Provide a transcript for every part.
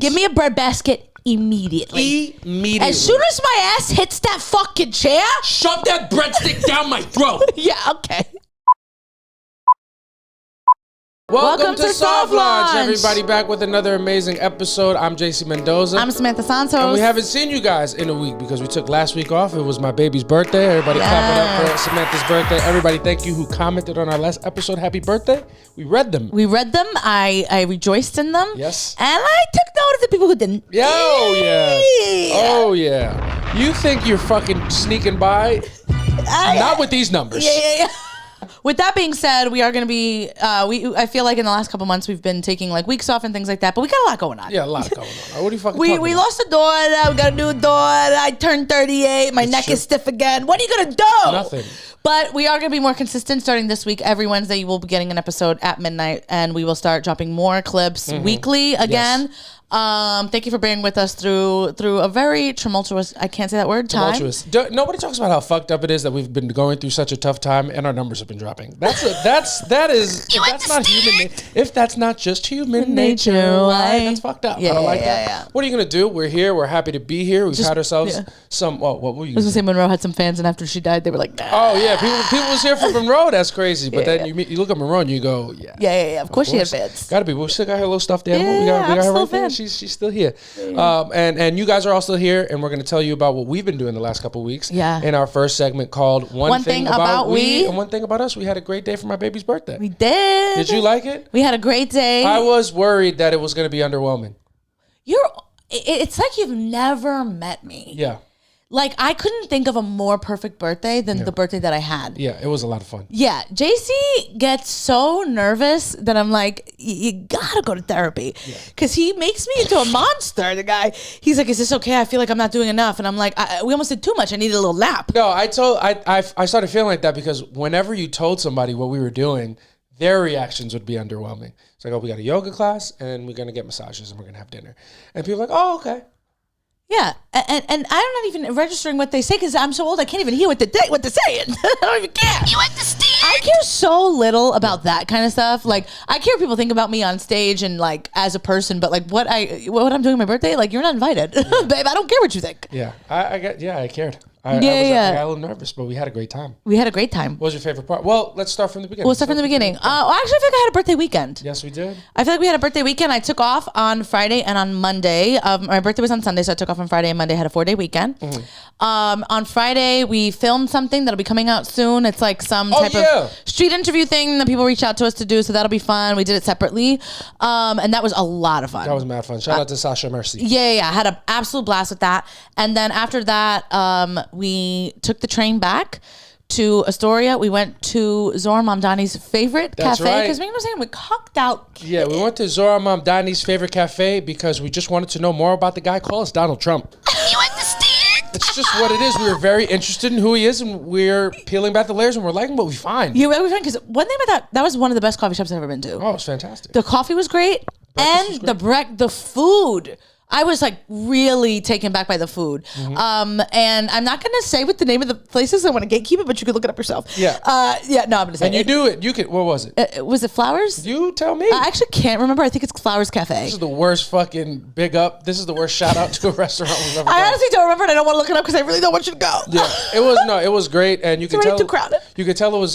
Give me a bread basket immediately. As soon as my ass hits that fucking chair. Shove that breadstick down my throat. Yeah, okay. Welcome to Soft Launch. Everybody back with another amazing episode. I'm JC Mendoza. I'm Samantha Santos. And we haven't seen you guys in a week because we took last week off. It was my baby's birthday. Everybody clap it up for Samantha's birthday. Everybody, thank you who commented on our last episode. Happy birthday. We read them. I rejoiced in them. Yes. And I took note of the people who didn't. Oh, yeah. Oh, yeah. You think you're fucking sneaking by? Not with these numbers. Yeah. With that being said, we are going to be, I feel like in the last couple months we've been taking like weeks off and things like that, but we got a lot going on. Yeah, a lot going on. What are you fucking We talking about? lost a daughter, we got a new daughter, I turned 38, my neck is stiff again. What are you going to do? Nothing. But we are going to be more consistent starting this week. Every Wednesday you will be getting an episode at midnight, and we will start dropping more clips weekly again. Yes. Thank you for bearing with us through a very tumultuous, I can't say that word, time. Tumultuous. Nobody talks about how fucked up it is that we've been going through such a tough time and our numbers have been dropping. If that's not just human nature, that's fucked up. Yeah, I don't like that. Yeah. What are you gonna do? We're here. We're happy to be here. We've had ourselves some. What were you? I was gonna say Monroe had some fans, and after she died, they were like, nah. Oh yeah, people was here for Monroe. That's crazy. But then you look at Monroe and you go, yeah. Of course she had fans. Gotta be. We still got her little stuffed animal. We got her right there. She's still here. And you guys are all still here, and we're going to tell you about what we've been doing the last couple of weeks. Yeah. In our first segment called One Thing About We and One Thing About Us. We had a great day for my baby's birthday. We did. Did you like it? We had a great day. I was worried that it was going to be underwhelming. It's like you've never met me. Yeah. Like, I couldn't think of a more perfect birthday than the birthday that I had. Yeah, it was a lot of fun. Yeah, JC gets so nervous that I'm like, you gotta go to therapy. Because he makes me into a monster, the guy. He's like, is this okay? I feel like I'm not doing enough. And I'm like, we almost did too much. I needed a little nap. No, I started feeling like that because whenever you told somebody what we were doing, their reactions would be underwhelming. It's like, oh, we got a yoga class, and we're going to get massages, and we're going to have dinner. And people are like, oh, okay. Yeah, and I'm not even registering what they say because I'm so old I can't even hear what they're saying. I don't even care. You understand? I care so little about that kind of stuff. Like, I care what people think about me on stage and like as a person, but like what I'm doing on my birthday, like you're not invited, babe. I don't care what you think. Yeah, I cared. I got a little nervous, but we had a great time. What was your favorite part? Well, let's start from the beginning. We'll start from the beginning. Actually, I feel like I had a birthday weekend. Yes, we did. I feel like we had a birthday weekend. I took off on Friday and on Monday. My birthday was on Sunday, so I took off on Friday and Monday. Had a 4-day weekend. On Friday, we filmed something that'll be coming out soon. It's like some type of street interview thing that people reach out to us to do, so that'll be fun. We did it separately, and that was a lot of fun. That was mad fun. Shout out to Sasha Mercy. Yeah. I had an absolute blast with that. And then after that, we took the train back to Astoria. We went to Zora Mamdani's favorite cafe because we cocked out. Yeah, we went to Zora Mamdani's favorite cafe because we just wanted to know more about the guy. Call us Donald Trump. You understand? It's just what it is. We were very interested in who he is, and we're peeling back the layers, and we're liking what we find. Yeah, we find because one thing about that was one of the best coffee shops I've ever been to. Oh, it was fantastic. The coffee was great, and the food. I was like really taken back by the food. And I'm not going to say what the name of the places. I want to gatekeep it, but you can look it up yourself. Yeah. I'm going to say and you do it. You could. What was it? Was it Flowers? You tell me. I actually can't remember. I think it's Flowers Cafe. This is the worst fucking big up. This is the worst shout out to a restaurant we've ever done. I honestly don't remember, and I don't want to look it up because I really don't want you to go. Yeah. It was great. And you could tell. Too crowded. You could tell it was...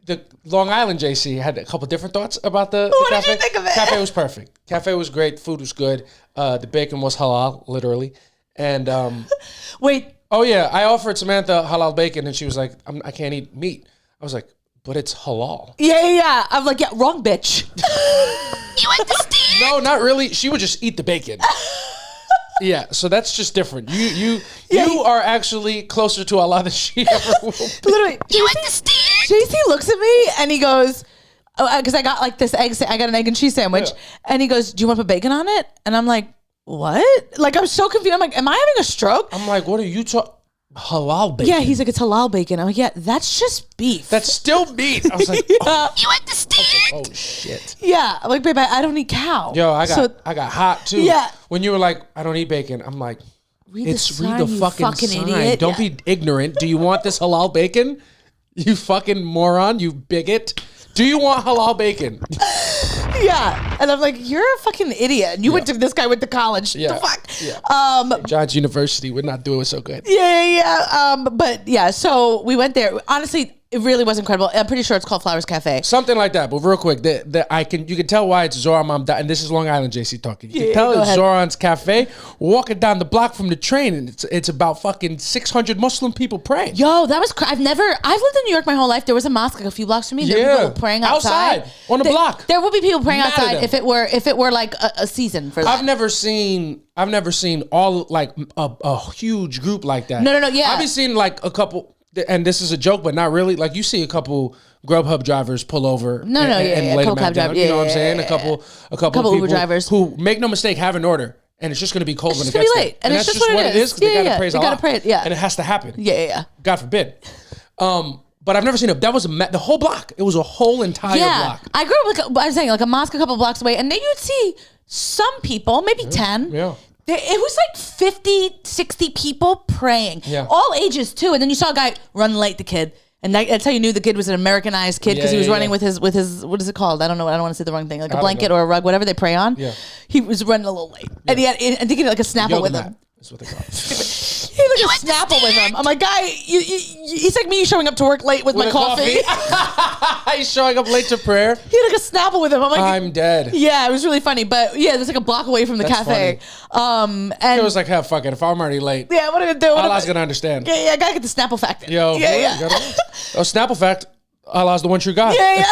the Long Island JC had a couple different thoughts about the cafe. What did you think of it? Cafe was perfect. Cafe was great. Food was good. The bacon was halal, literally. And wait. Oh yeah, I offered Samantha halal bacon, and she was like, I can't eat meat. I was like, but it's halal. Yeah. I'm like, yeah, wrong bitch. You understand? No, not really. She would just eat the bacon. Yeah, so that's just different. You are actually closer to Allah than she ever will be. Literally, you understand? JC looks at me and he goes, because I got like this I got an egg and cheese sandwich, and he goes, "Do you want to put bacon on it?" And I'm like, "What?" Like I'm so confused. I'm like, "Am I having a stroke?" I'm like, "What are you talking?" Halal bacon. Yeah, he's like, it's halal bacon. I'm like, yeah, that's just beef. That's still meat. I was like, you understand? Oh shit. Yeah, I'm like, babe, I don't eat cow. Yo, I got hot too. Yeah. When you were like, I don't eat bacon, I'm like, read the sign, fucking sign. Idiot. Don't be ignorant. Do you want this halal bacon? You fucking moron. You bigot. Do you want halal bacon? Yeah. And I'm like, you're a fucking idiot. And you went to, this guy went to college. Yeah. The fuck? Yeah. Johns University would not do it so good. Yeah. But yeah, so we went there. Honestly, it really was incredible. I'm pretty sure it's called Flowers Cafe. Something like that. But real quick, you can tell why it's Zoran Mamdani, and this is Long Island JC talking. You can tell it's Zoran's Cafe. We're walking down the block from the train, and it's about fucking 600 Muslim people praying. Yo, that was I've lived in New York my whole life. There was a mosque like a few blocks from me. There were people praying outside on the block. There would be people praying outside if it were like a season for that. I've never seen all like a huge group like that. No, yeah. I've been seeing like a couple. And this is a joke, but not really. Like you see a couple Grubhub drivers pull over. And lay them back down. You know what I'm saying? A couple people Uber drivers who make no mistake have an order, and it's just going to be cold when it gets there. And it's just what it is. Because they got to praise Allah. They got to pray it. Yeah, and it has to happen. Yeah. God forbid. But I've never seen that was the whole block. It was a whole entire block. I grew up I was saying like a mosque a couple blocks away, and then you'd see some people, maybe 10. Yeah. It was like 50, 60 people praying. Yeah. All ages too. And then you saw a guy run late, the kid. And that's how you knew the kid was an Americanized kid because he was running with his what is it called? I don't know. I don't want to say the wrong thing. Like a blanket or a rug, whatever they pray on. Yeah. He was running a little late. Yeah. And he had, I think he had like a Snapple with him. That's what they call it. He had like a Snapple with him. I'm like, guy, he's like me showing up to work late with my coffee. He's showing up late to prayer. He had like a Snapple with him. I'm like, I'm dead. Yeah, it was really funny. But yeah, it was like a block away from the cafe. And it was like, hell, fuck it. If I'm already late, yeah, what am I gonna do? Allah's gonna understand. Yeah, I gotta get the Snapple fact in. Yo, Snapple fact. Allah's the one true God. Yeah.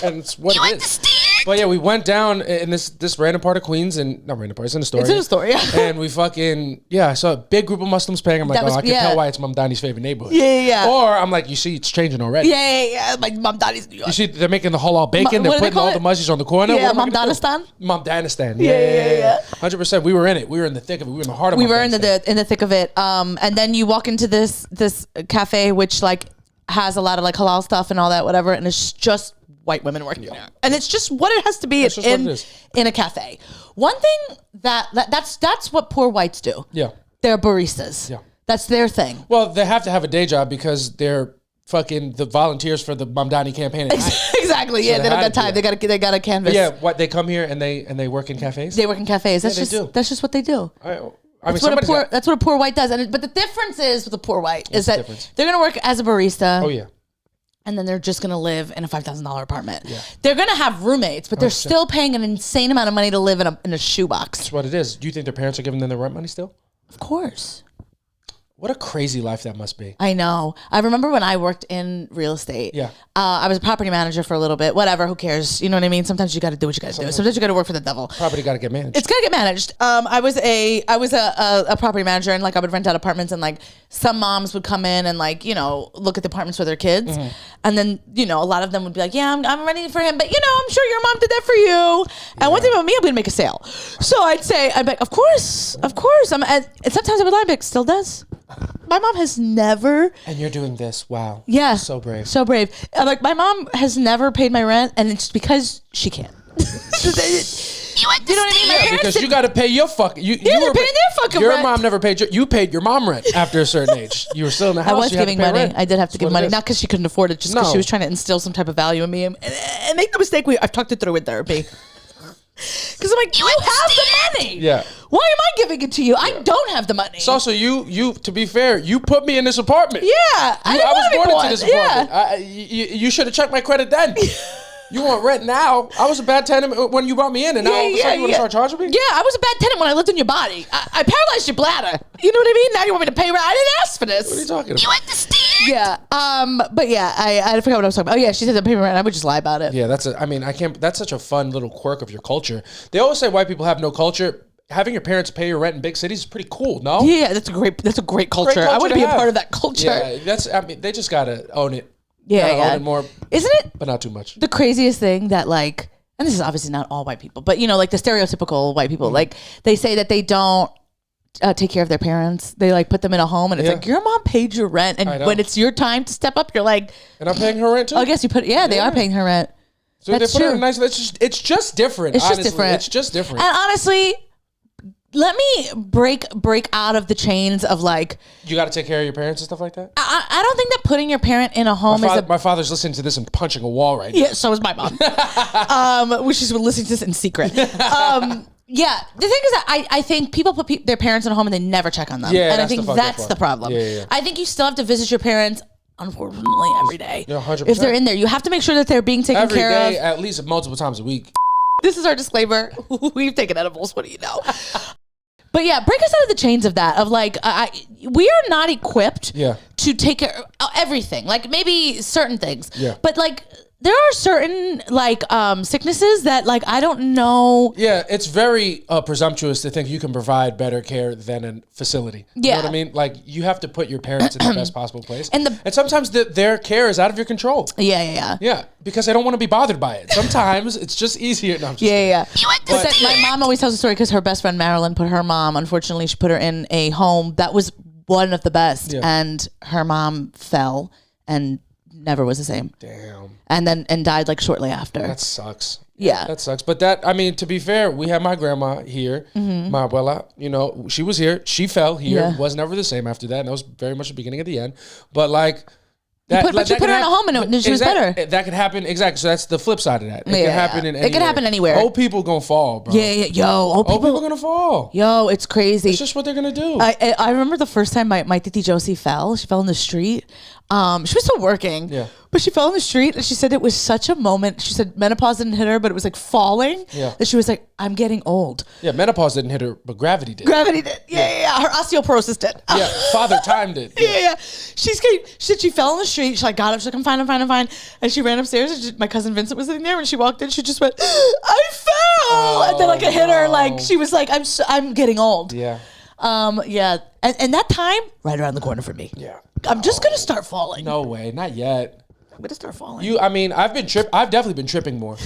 And it's what it is. But yeah, we went down in this random part of Queens, and not random part, it's in the story. It's in the story, yeah. And we I saw a big group of Muslims praying. I'm like, I can tell why it's Mamdani's favorite neighborhood. Yeah. Or I'm like, you see, it's changing already. Yeah. Like Mamdani's New York. You see, they're making the halal bacon. They're putting all the muzzies on the corner. Yeah, Mamdanistan. Mamdanistan. Yeah. 100%. We were in it. We were in the thick of it. We were in the heart of it. We were in the thick of it. And then you walk into this cafe, which like has a lot of like halal stuff and all that, whatever, and it's just white women working there. And it's just what it has to be in a cafe. One thing that's what poor whites do. Yeah. They're baristas. Yeah. That's their thing. Well, they have to have a day job because they're fucking the volunteers for the Mamdani campaign. Exactly. So yeah, they don't got time. They got a canvas. Yeah, what they come here and they work in cafes? They work in cafes. That's just what they do. That's what a poor white does. But the difference is with a poor white is that they're going to work as a barista. Oh, yeah. And then they're just going to live in a $5,000 apartment. Yeah. They're going to have roommates, but they're still paying an insane amount of money to live in a shoebox. That's what it is. Do you think their parents are giving them their rent money still? Of course. What a crazy life that must be. I know. I remember when I worked in real estate. Yeah. I was a property manager for a little bit. Whatever. Who cares? You know what I mean? Sometimes you got to do what you got to do. Sometimes you got to work for the devil. Property got to get managed. It's got to get managed. I was a property manager, and like I would rent out apartments, and like some moms would come in and like look at the apartments for their kids, and then a lot of them would be like, yeah, I'm renting it for him, but I'm sure your mom did that for you. And one thing about me, I'm gonna make a sale. So I'd be like, of course. And sometimes I would lie, but still does. My mom has never. And you're doing this. Wow. Yeah. So brave. So brave. Like my mom has never paid my rent, and it's because she can't. You know what I mean? Because you got to pay your fucking. You were paying their fucking your rent. Your mom never paid you paid your mom rent after a certain age. You were still in the house. I was giving money. Rent. I did have to give money, not because she couldn't afford it, just because she was trying to instill some type of value in me. And make no mistake, I've talked it through in therapy. Because I'm like, you have the money. Yeah. Why am I giving it to you? I don't have the money. So you to be fair, you put me in this apartment. Yeah. I was born into this apartment. Yeah. You should have checked my credit then. You want rent now? I was a bad tenant when you brought me in, and now all of a sudden you want to start charging me? Yeah, I was a bad tenant when I lived in your body. I paralyzed your bladder. You know what I mean? Now you want me to pay rent? I didn't ask for this. What are you talking about? You understand? Yeah. But yeah, I forgot what I was talking about. Oh yeah, she said the pay rent. I would just lie about it. Yeah, that's such a fun little quirk of your culture. They always say white people have no culture. Having your parents pay your rent in big cities is pretty cool, no? Yeah, that's a great culture. I want to be a part of that culture. Yeah, they just gotta own it. Yeah. Own it more, isn't it? But not too much. The craziest thing that like, and this is obviously not all white people, but like the stereotypical white people, like they say that they don't take care of their parents. They like put them in a home, and it's like your mom paid your rent, and when it's your time to step up, you're like, and I'm paying her rent too. I guess you put they are paying her rent. So that's they put her in a nice. It's just different. It's just different. And honestly, let me break out of the chains of like. You got to take care of your parents and stuff like that? I don't think that putting your parent in a home my father's listening to this and punching a wall right now. Yeah, so is my mom. Which is listening to this in secret. Yeah, the thing is that I think people put their parents in a home and they never check on them. Yeah, and I think that's the problem. Yeah. I think you still have to visit your parents, unfortunately, every day. Yeah, 100%. If they're in there, you have to make sure that they're being taken care of. Every day, at least multiple times a week. This is our disclaimer. We've taken edibles. What do you know? But yeah, break us out of the chains of that. Of like, we are not equipped to take care of everything. Like maybe certain things. Yeah. But like, there are certain like sicknesses that like I don't know. Yeah, it's very presumptuous to think you can provide better care than a facility. You know what I mean? Like you have to put your parents in the best possible place, and sometimes their care is out of your control. Yeah, because they don't want to be bothered by it. Sometimes it's just easier. No, My mom always tells a story because her best friend Marilyn put her mom. Unfortunately, she put her in a home that was one of the best, and her mom fell and never was the same. Damn. And died like shortly after. That sucks. Yeah. That sucks. But to be fair, we have my grandma here, my abuela, you know, she was here. She fell here. Was never the same after that. And that was very much the beginning of the end. But like, you put her in a home and she was better. That could happen. Exactly. So that's the flip side of that. It could happen in anywhere. It could happen anywhere. Old people gonna fall, bro. Yeah. Yo, old people gonna fall. Yo, it's crazy. It's just what they're gonna do. I remember the first time my titi Josie fell. She fell in the street. She was still working. Yeah. But she fell in the street and she said it was such a moment. She said menopause didn't hit her, but it was like falling. Yeah. That she was like, I'm getting old. Yeah, menopause didn't hit her, but gravity did. Gravity did. Yeah. Her osteoporosis did. Yeah, father timed it. Yeah. She said she fell in the street. She like got up. She's like, I'm fine. And she ran upstairs. And my cousin Vincent was sitting there. When she walked in, she just went, I fell. And then like it hit her. Like she was like, I'm getting old. Yeah. Yeah. And that time, right around the corner for me. Yeah. I'm just gonna start falling. No way, not yet. I'm gonna start falling. I've definitely been tripping more.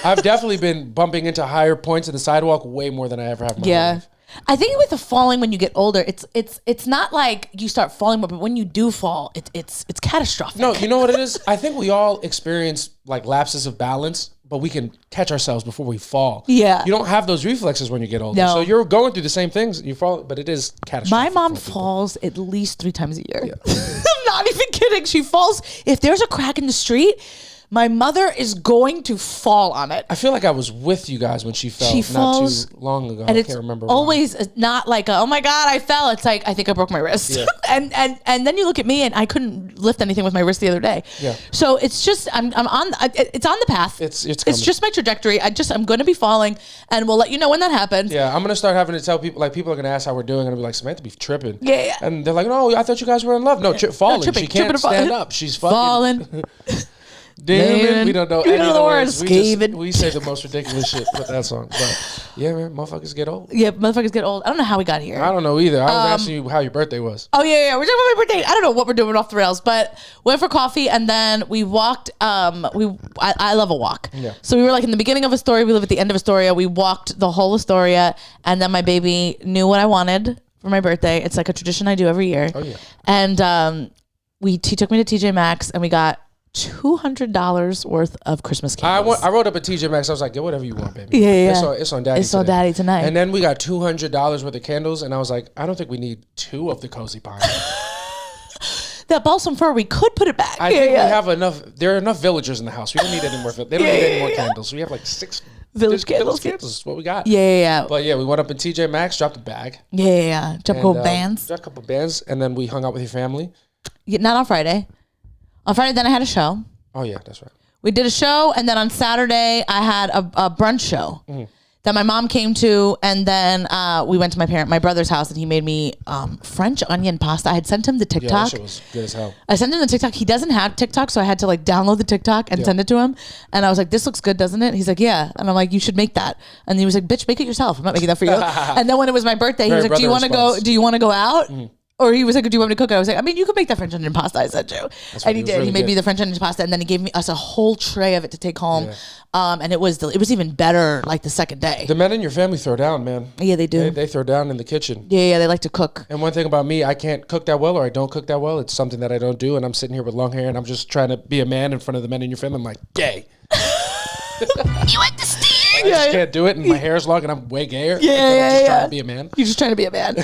I've definitely been bumping into higher points in the sidewalk way more than I ever have in my life. I think with the falling when you get older, it's not like you start falling more, but when you do fall, it's catastrophic. No, you know what it is? I think we all experience like lapses of balance, but we can catch ourselves before we fall. Yeah. You don't have those reflexes when you get older. No. So you're going through the same things. You fall, but it is catastrophic. My mom falls at least 3 times a year. Yeah. I'm not even kidding. She falls. If there's a crack in the street, my mother is going to fall on it. I feel like I was with you guys when she fell not too long ago. And I it's can't remember. Always not like, oh my God, I fell. It's like, I think I broke my wrist. Yeah. and then you look at me and I couldn't lift anything with my wrist the other day. Yeah. So it's just, it's on the path. It's just my trajectory. I'm going to be falling and we'll let you know when that happens. Yeah. I'm going to start having to tell people, like people are going to ask how we're doing. And I'll be like, Samantha be tripping. Yeah. And they're like, no, I thought you guys were in love. No, falling. She can't stand up. She's fucking. Falling. Damn it, we don't know any of the words. We say the most ridiculous shit with that song. But yeah, man, motherfuckers get old. Yeah, motherfuckers get old. I don't know how we got here. I don't know either. I was asking you how your birthday was. Oh yeah. We're talking about my birthday. I don't know what we're doing off the rails, but went for coffee and then we walked. I love a walk. Yeah. So we were like in the beginning of Astoria. We live at the end of Astoria. We walked the whole Astoria, and then my baby knew what I wanted for my birthday. It's like a tradition I do every year. Oh yeah. And he took me to TJ Maxx and we got $200 worth of Christmas candles. I wrote up at TJ Maxx. I was like, get whatever you want, baby. Yeah. It's on Daddy. It's on Daddy tonight. And then we got $200 worth of candles, and I was like, I don't think we need 2 of the cozy pine. That balsam fir, we could put it back. I think we have enough. There are enough villagers in the house. We don't need any more. They don't need any more candles. We have like 6 village candles. That's what we got. Yeah. But yeah, we went up in TJ Maxx, dropped a bag. Yeah. Dropped a couple bands. Dropped a couple bands, and then we hung out with your family. Yeah, not on Friday. On Friday, then I had a show. Oh yeah, that's right. We did a show, and then on Saturday I had a brunch show that my mom came to, and then we went to my brother's house, and he made me French onion pasta. I had sent him the TikTok. Yeah, that shit was good as hell. I sent him the TikTok. He doesn't have TikTok, so I had to like download the TikTok and send it to him. And I was like, "This looks good, doesn't it?" He's like, "Yeah." And I'm like, "You should make that." And he was like, "Bitch, make it yourself. I'm not making that for you." And then when it was my birthday, he was like, "Do you want to go? Do you want to go out?" Or he was like, "Do you want me to cook it?" I was like, "I mean, you could make that French onion pasta I sent you." And he did. Really he made me the French onion pasta, and then he gave us a whole tray of it to take home. Yeah. And it was even better like the second day. The men in your family throw down, man. Yeah, they do. They throw down in the kitchen. Yeah, they like to cook. And one thing about me, I can't cook that well, or I don't cook that well. It's something that I don't do, and I'm sitting here with long hair, and I'm just trying to be a man in front of the men in your family. I'm like, gay. You understand? I just can't do it, and my hair is long, and I'm way gayer. Yeah, I'm just trying to be a man. You're just trying to be a man.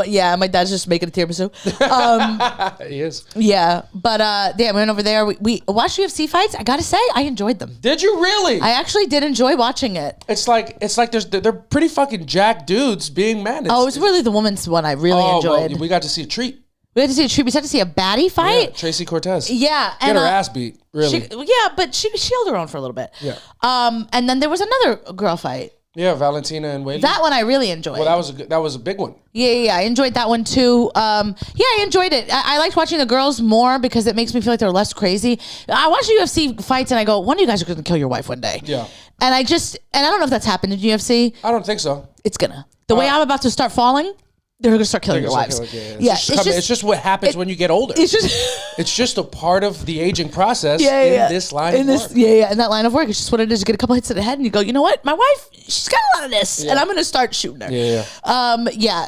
Yeah, my dad's just making a tiramisu. He is. Yeah, but yeah, I went over there. We watched UFC fights. I gotta say, I enjoyed them. Did you really? I actually did enjoy watching it. It's like they're pretty fucking jacked dudes being men. It was really the women's one I really enjoyed. Well, we got to see a treat. We had to see a treat. We had to see a baddie fight. Yeah, Tracy Cortez. Yeah, Get her ass beat. Really? But she held her own for a little bit. Yeah. And then there was another girl fight. Yeah, Valentina and Whaley. That one I really enjoyed. Well, that was a big one. Yeah, I enjoyed that one too. Yeah, I enjoyed it. I liked watching the girls more because it makes me feel like they're less crazy. I watch UFC fights and I go, one of you guys are going to kill your wife one day. Yeah. And I don't know if that's happened in UFC. I don't think so. It's gonna. The way I'm about to start falling, they're gonna start killing your wives. It's just what happens when you get older. It's just a part of the aging process in this line of work. In that line of work. It's just what it is. You get a couple hits to the head and you go, you know what? My wife, she's got a lot of this, and I'm gonna start shooting her.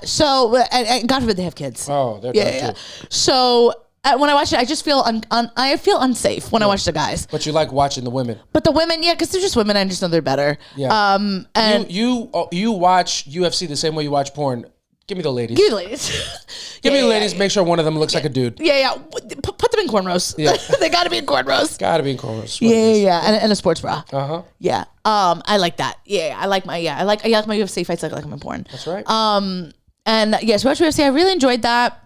So, and God forbid they have kids. Oh, they're too. So. When I watch it, I just feel I feel unsafe when I watch the guys. But you like watching the women. But the women, because they're just women. I just know they're better. Yeah. And you watch UFC the same way you watch porn. Give me the ladies. Give me the ladies. Give me the ladies. Make sure one of them looks like a dude. Yeah. Put them in cornrows. Yeah. They got to be in cornrows. Got to be in cornrows. Yeah. And a sports bra. Yeah. I like that. Yeah. I like my UFC fights like my porn. That's right. And yes, watch UFC. I really enjoyed that.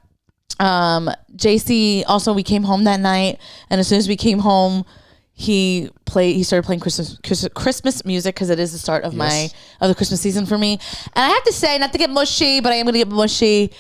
JC also, we came home that night, and as soon as we came home, he started playing Christmas music because it is the start of the Christmas season for me. And I have to say, not to get mushy, but I am going to get mushy.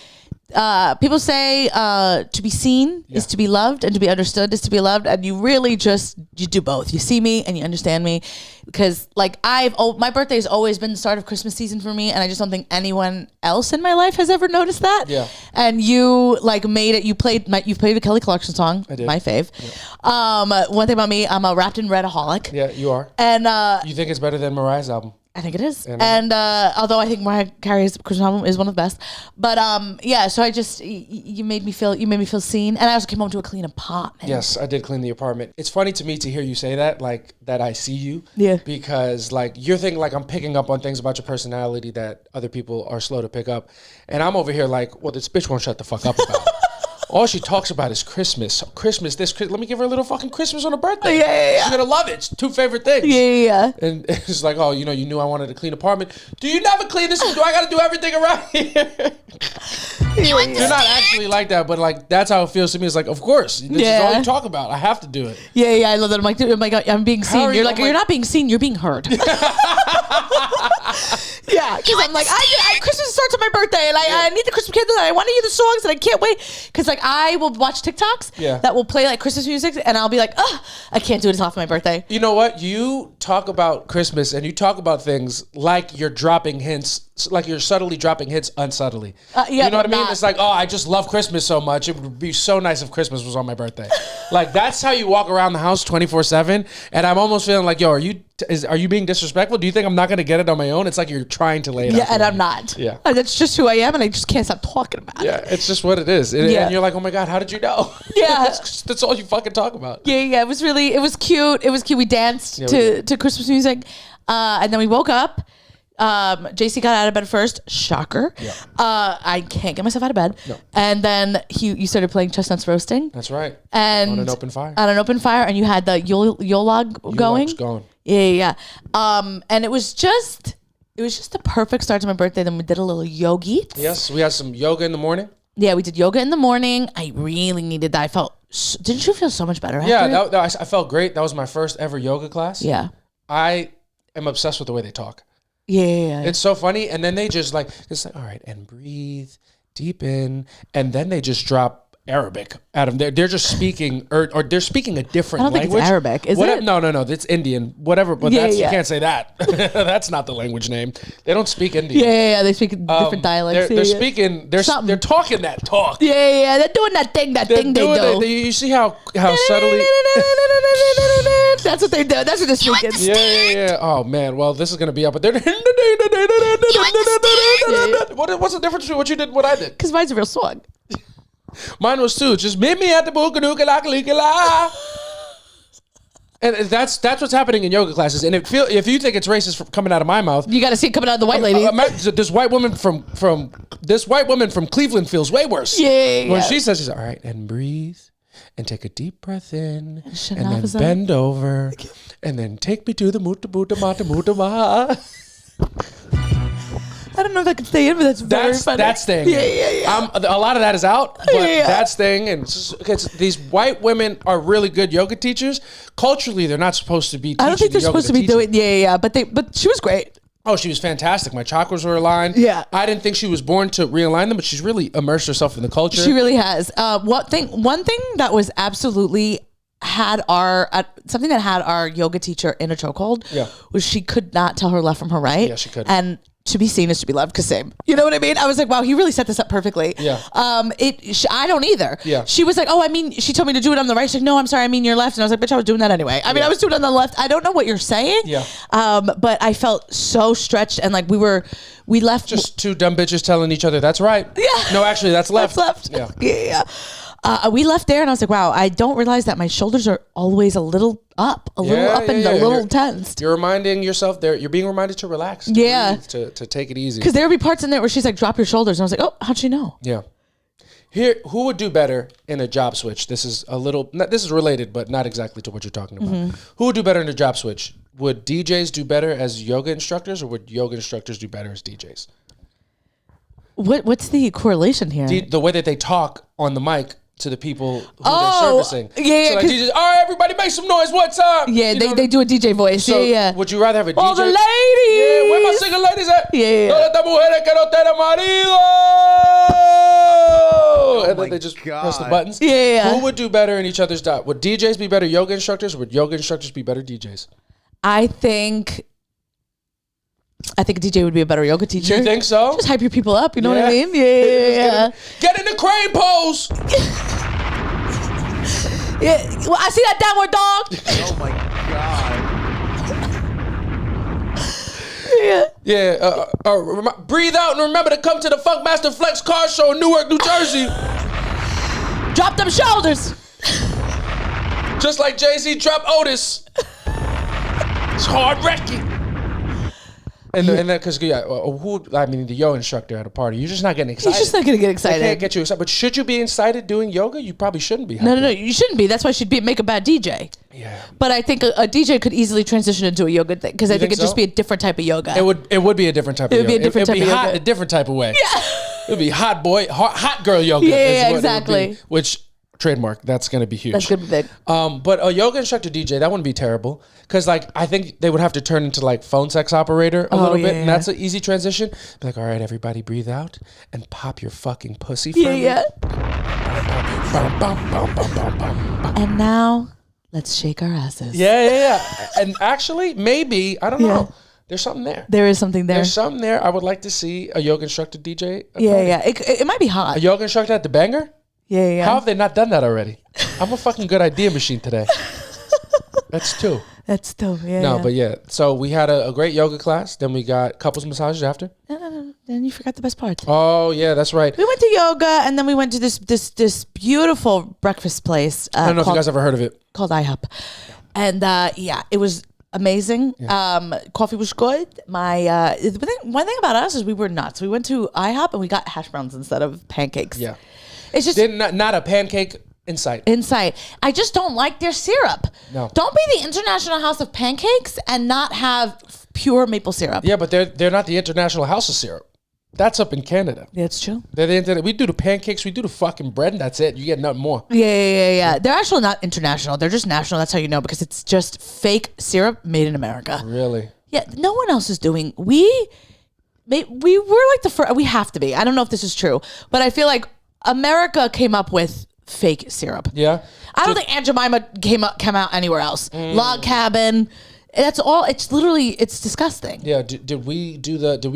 People say to be seen is to be loved, and to be understood is to be loved, and you really you do both. You see me and you understand me, because like my birthday has always been the start of Christmas season for me, and I just don't think anyone else in my life has ever noticed that. Yeah. And you like made it. You played the Kelly Clarkson song, I did. my fave. Yeah. One thing about me, I'm a wrapped in red-aholic. Yeah, you are. And you think it's better than Mariah's album? I think it is. And although I think Mariah Carey's Christmas album is one of the best. But so I just, you made me feel seen. And I also came home to a clean apartment. Yes, I did clean the apartment. It's funny to me to hear you say that, like that I see you. Yeah. Because like you're thinking like I'm picking up on things about your personality that other people are slow to pick up. And I'm over here like, well, this bitch won't shut the fuck up about it. All she talks about is Christmas. Let me give her a little fucking Christmas on her birthday. Yeah. She's gonna love it. It's two favorite things. Yeah. And it's like, oh, you knew I wanted a clean apartment. Do you never clean this? Do I gotta do everything around here? You're not actually like that, but like that's how it feels to me. It's like, of course, this is all you talk about. I have to do it. Yeah. I love that. I'm like, oh my God, I'm being seen. You're like, you're not being seen. You're being heard. Yeah, because I'm like, Christmas starts on my birthday, and I need the Christmas candle, and I want to hear the songs, and I can't wait. Because like I will watch TikToks that will play like Christmas music, and I'll be like, I can't do it until after my birthday. You know what? You talk about Christmas, and you talk about things like you're dropping hints, like you're subtly dropping hints unsubtly. You know what I mean? It's like, I just love Christmas so much. It would be so nice if Christmas was on my birthday. Like that's how you walk around the house 24/7, and I'm almost feeling like, yo, are you being disrespectful? Do you think I'm not going to get it on my own? It's like you're trying to lay it out. Yeah, and I'm not. Yeah. That's just who I am, and I just can't stop talking about it. Yeah, it's just what it is. And you're like, oh my God, how did you know? Yeah. That's all you fucking talk about. Yeah. It was cute. It was cute. We danced to Christmas music. And then we woke up. JC got out of bed first. Shocker. Yeah. I can't get myself out of bed. No. And then you started playing Chestnuts Roasting. That's right. And on an open fire. And you had the Yolog going. Going. Yeah. And it was just the perfect start to my birthday. Then we did a little yogi. Yes, we had some yoga in the morning. Yeah, we did yoga in the morning. I really needed that. Didn't you feel so much better after it? I felt great. That was my first ever yoga class. Yeah. I am obsessed with the way they talk. Yeah. It's so funny. And then they just like, all right, and breathe deep in. And then they just drop Arabic out of there. They're just speaking, or they're speaking a different language. I don't think it's Arabic, is it? No, it's Indian, whatever. But you can't say that. That's not the language name. They don't speak Indian. Yeah. They speak different dialects. They're speaking. They're talking that talk. Yeah. They're doing that thing. They do. You see how subtly. That's what they do. That's what they're speaking. Yeah. Oh man. Well, this is gonna be up. But they're. What's the difference between what you did and what I did? Because mine's a real song. Mine was too. Just meet me at the Bukanukalakala. And that's what's happening in yoga classes. And if you think it's racist coming out of my mouth, You got to see it coming out of the white lady. this white woman from Cleveland feels way worse. Yeah. When she says, she's all right, and breathe. And take a deep breath in, and then Shanafasa. bend over, and then take me to the muta muta mata muta ma. I don't know if I can stay in, but that's very funny. That's staying. Yeah. A lot of that is out, but that's staying. And because these white women are really good yoga teachers, culturally they're not supposed to be. I don't think they're supposed to be doing. Yeah. But she was great. Oh, she was fantastic. My chakras were aligned. Yeah. I didn't think she was born to realign them, but she's really immersed herself in the culture. She really has. One thing that was absolutely something that had our yoga teacher in a chokehold was she could not tell her left from her right. Yeah, she could. And to be seen is to be loved, because same. You know what I mean? I was like, wow, he really set this up perfectly. Yeah. I don't either. Yeah. She was like, oh, I mean, she told me to do it on the right. She's like, no, I'm sorry, I mean your left. And I was like, bitch, I was doing that anyway. I mean, I was doing it on the left. I don't know what you're saying. Yeah. But I felt so stretched, and like we left. Just two dumb bitches telling each other, that's right. Yeah. No, actually, that's left. That's left. Yeah. Yeah. We left there, and I was like, wow, I don't realize that my shoulders are always a little up, a little tensed. You're reminding yourself there. You're being reminded to relax. To to take it easy. Because there would be parts in there where she's like, drop your shoulders. And I was like, oh, how'd she know? Yeah. Here, who would do better in a job switch? This is this is related, but not exactly to what you're talking about. Mm-hmm. Who would do better in a job switch? Would DJs do better as yoga instructors, or would yoga instructors do better as DJs? What's the correlation here? The way that they talk on the mic to the people who they're servicing. Yeah. So like DJs, all right, everybody make some noise. What's up? Yeah, they do a DJ voice. So yeah. would you rather have a DJ? All the ladies. Yeah, where my single ladies at? Yeah. Todas estas mujeres que no tienen marido. And then they just press the buttons. Yeah. Who would do better in each other's job? Would DJs be better yoga instructors, or would yoga instructors be better DJs? I think a DJ would be a better yoga teacher. You think so? Just hype your people up, you know what I mean? Yeah. Get in the crane pose. Yeah. Well, I see that downward dog. Oh my God. Yeah. Breathe out and remember to come to the Funkmaster Flex Car Show in Newark, New Jersey. Drop them shoulders. Just like Jay-Z dropped Otis. It's hard wrecking. And then, because the yoga instructor at a party, you're just not getting excited. He's just not gonna get excited. They can't get you excited. But should you be excited doing yoga? You probably shouldn't be. No, you shouldn't be. That's why she'd make a bad DJ. Yeah. But I think a DJ could easily transition into a yoga thing, because I think it'd just be a different type of yoga. It would be a different type of yoga. It would be a different type of yoga. It'd be hot a different type of way. Yeah. It'd be hot girl yoga. Yeah, exactly. Which trademark, that's going to be huge. That's good. But a yoga instructor DJ, that wouldn't be terrible, because like I think they would have to turn into like phone sex operator a little bit, and that's an easy transition. Be like, all right, everybody, breathe out and pop your fucking pussy for me. Yeah. And now let's shake our asses. Yeah. And actually, maybe I don't know. There's something there. There is something there. There's something there. I would like to see a yoga instructor DJ. Yeah. It might be hot. A yoga instructor at the banger. Yeah. How have they not done that already? I'm a fucking good idea machine today. That's two. That's dope. Yeah. No, but yeah. So we had a great yoga class. Then we got couples massages after. No. Then you forgot the best part. Oh yeah, that's right. We went to yoga, and then we went to this beautiful breakfast place. I don't know if you guys ever heard of it. Called IHOP, and it was amazing. Yeah. Coffee was good. One thing about us is we were nuts. We went to IHOP and we got hash browns instead of pancakes. Yeah. It's just not a pancake insight. I just don't like their syrup. No. Don't be the International House of Pancakes and not have pure maple syrup. Yeah, but they're not the International House of Syrup. That's up in Canada. Yeah, it's true. We do the pancakes, we do the fucking bread, and that's it. You get nothing more. Yeah. They're actually not international. They're just national. That's how you know, because it's just fake syrup made in America. Really? Yeah, no one else is doing. We were like the first. We have to be. I don't know if this is true, but I feel like America came up with fake syrup. Yeah. I don't think Aunt Jemima came out anywhere else. Log Cabin. That's all. It's disgusting. Yeah. Did we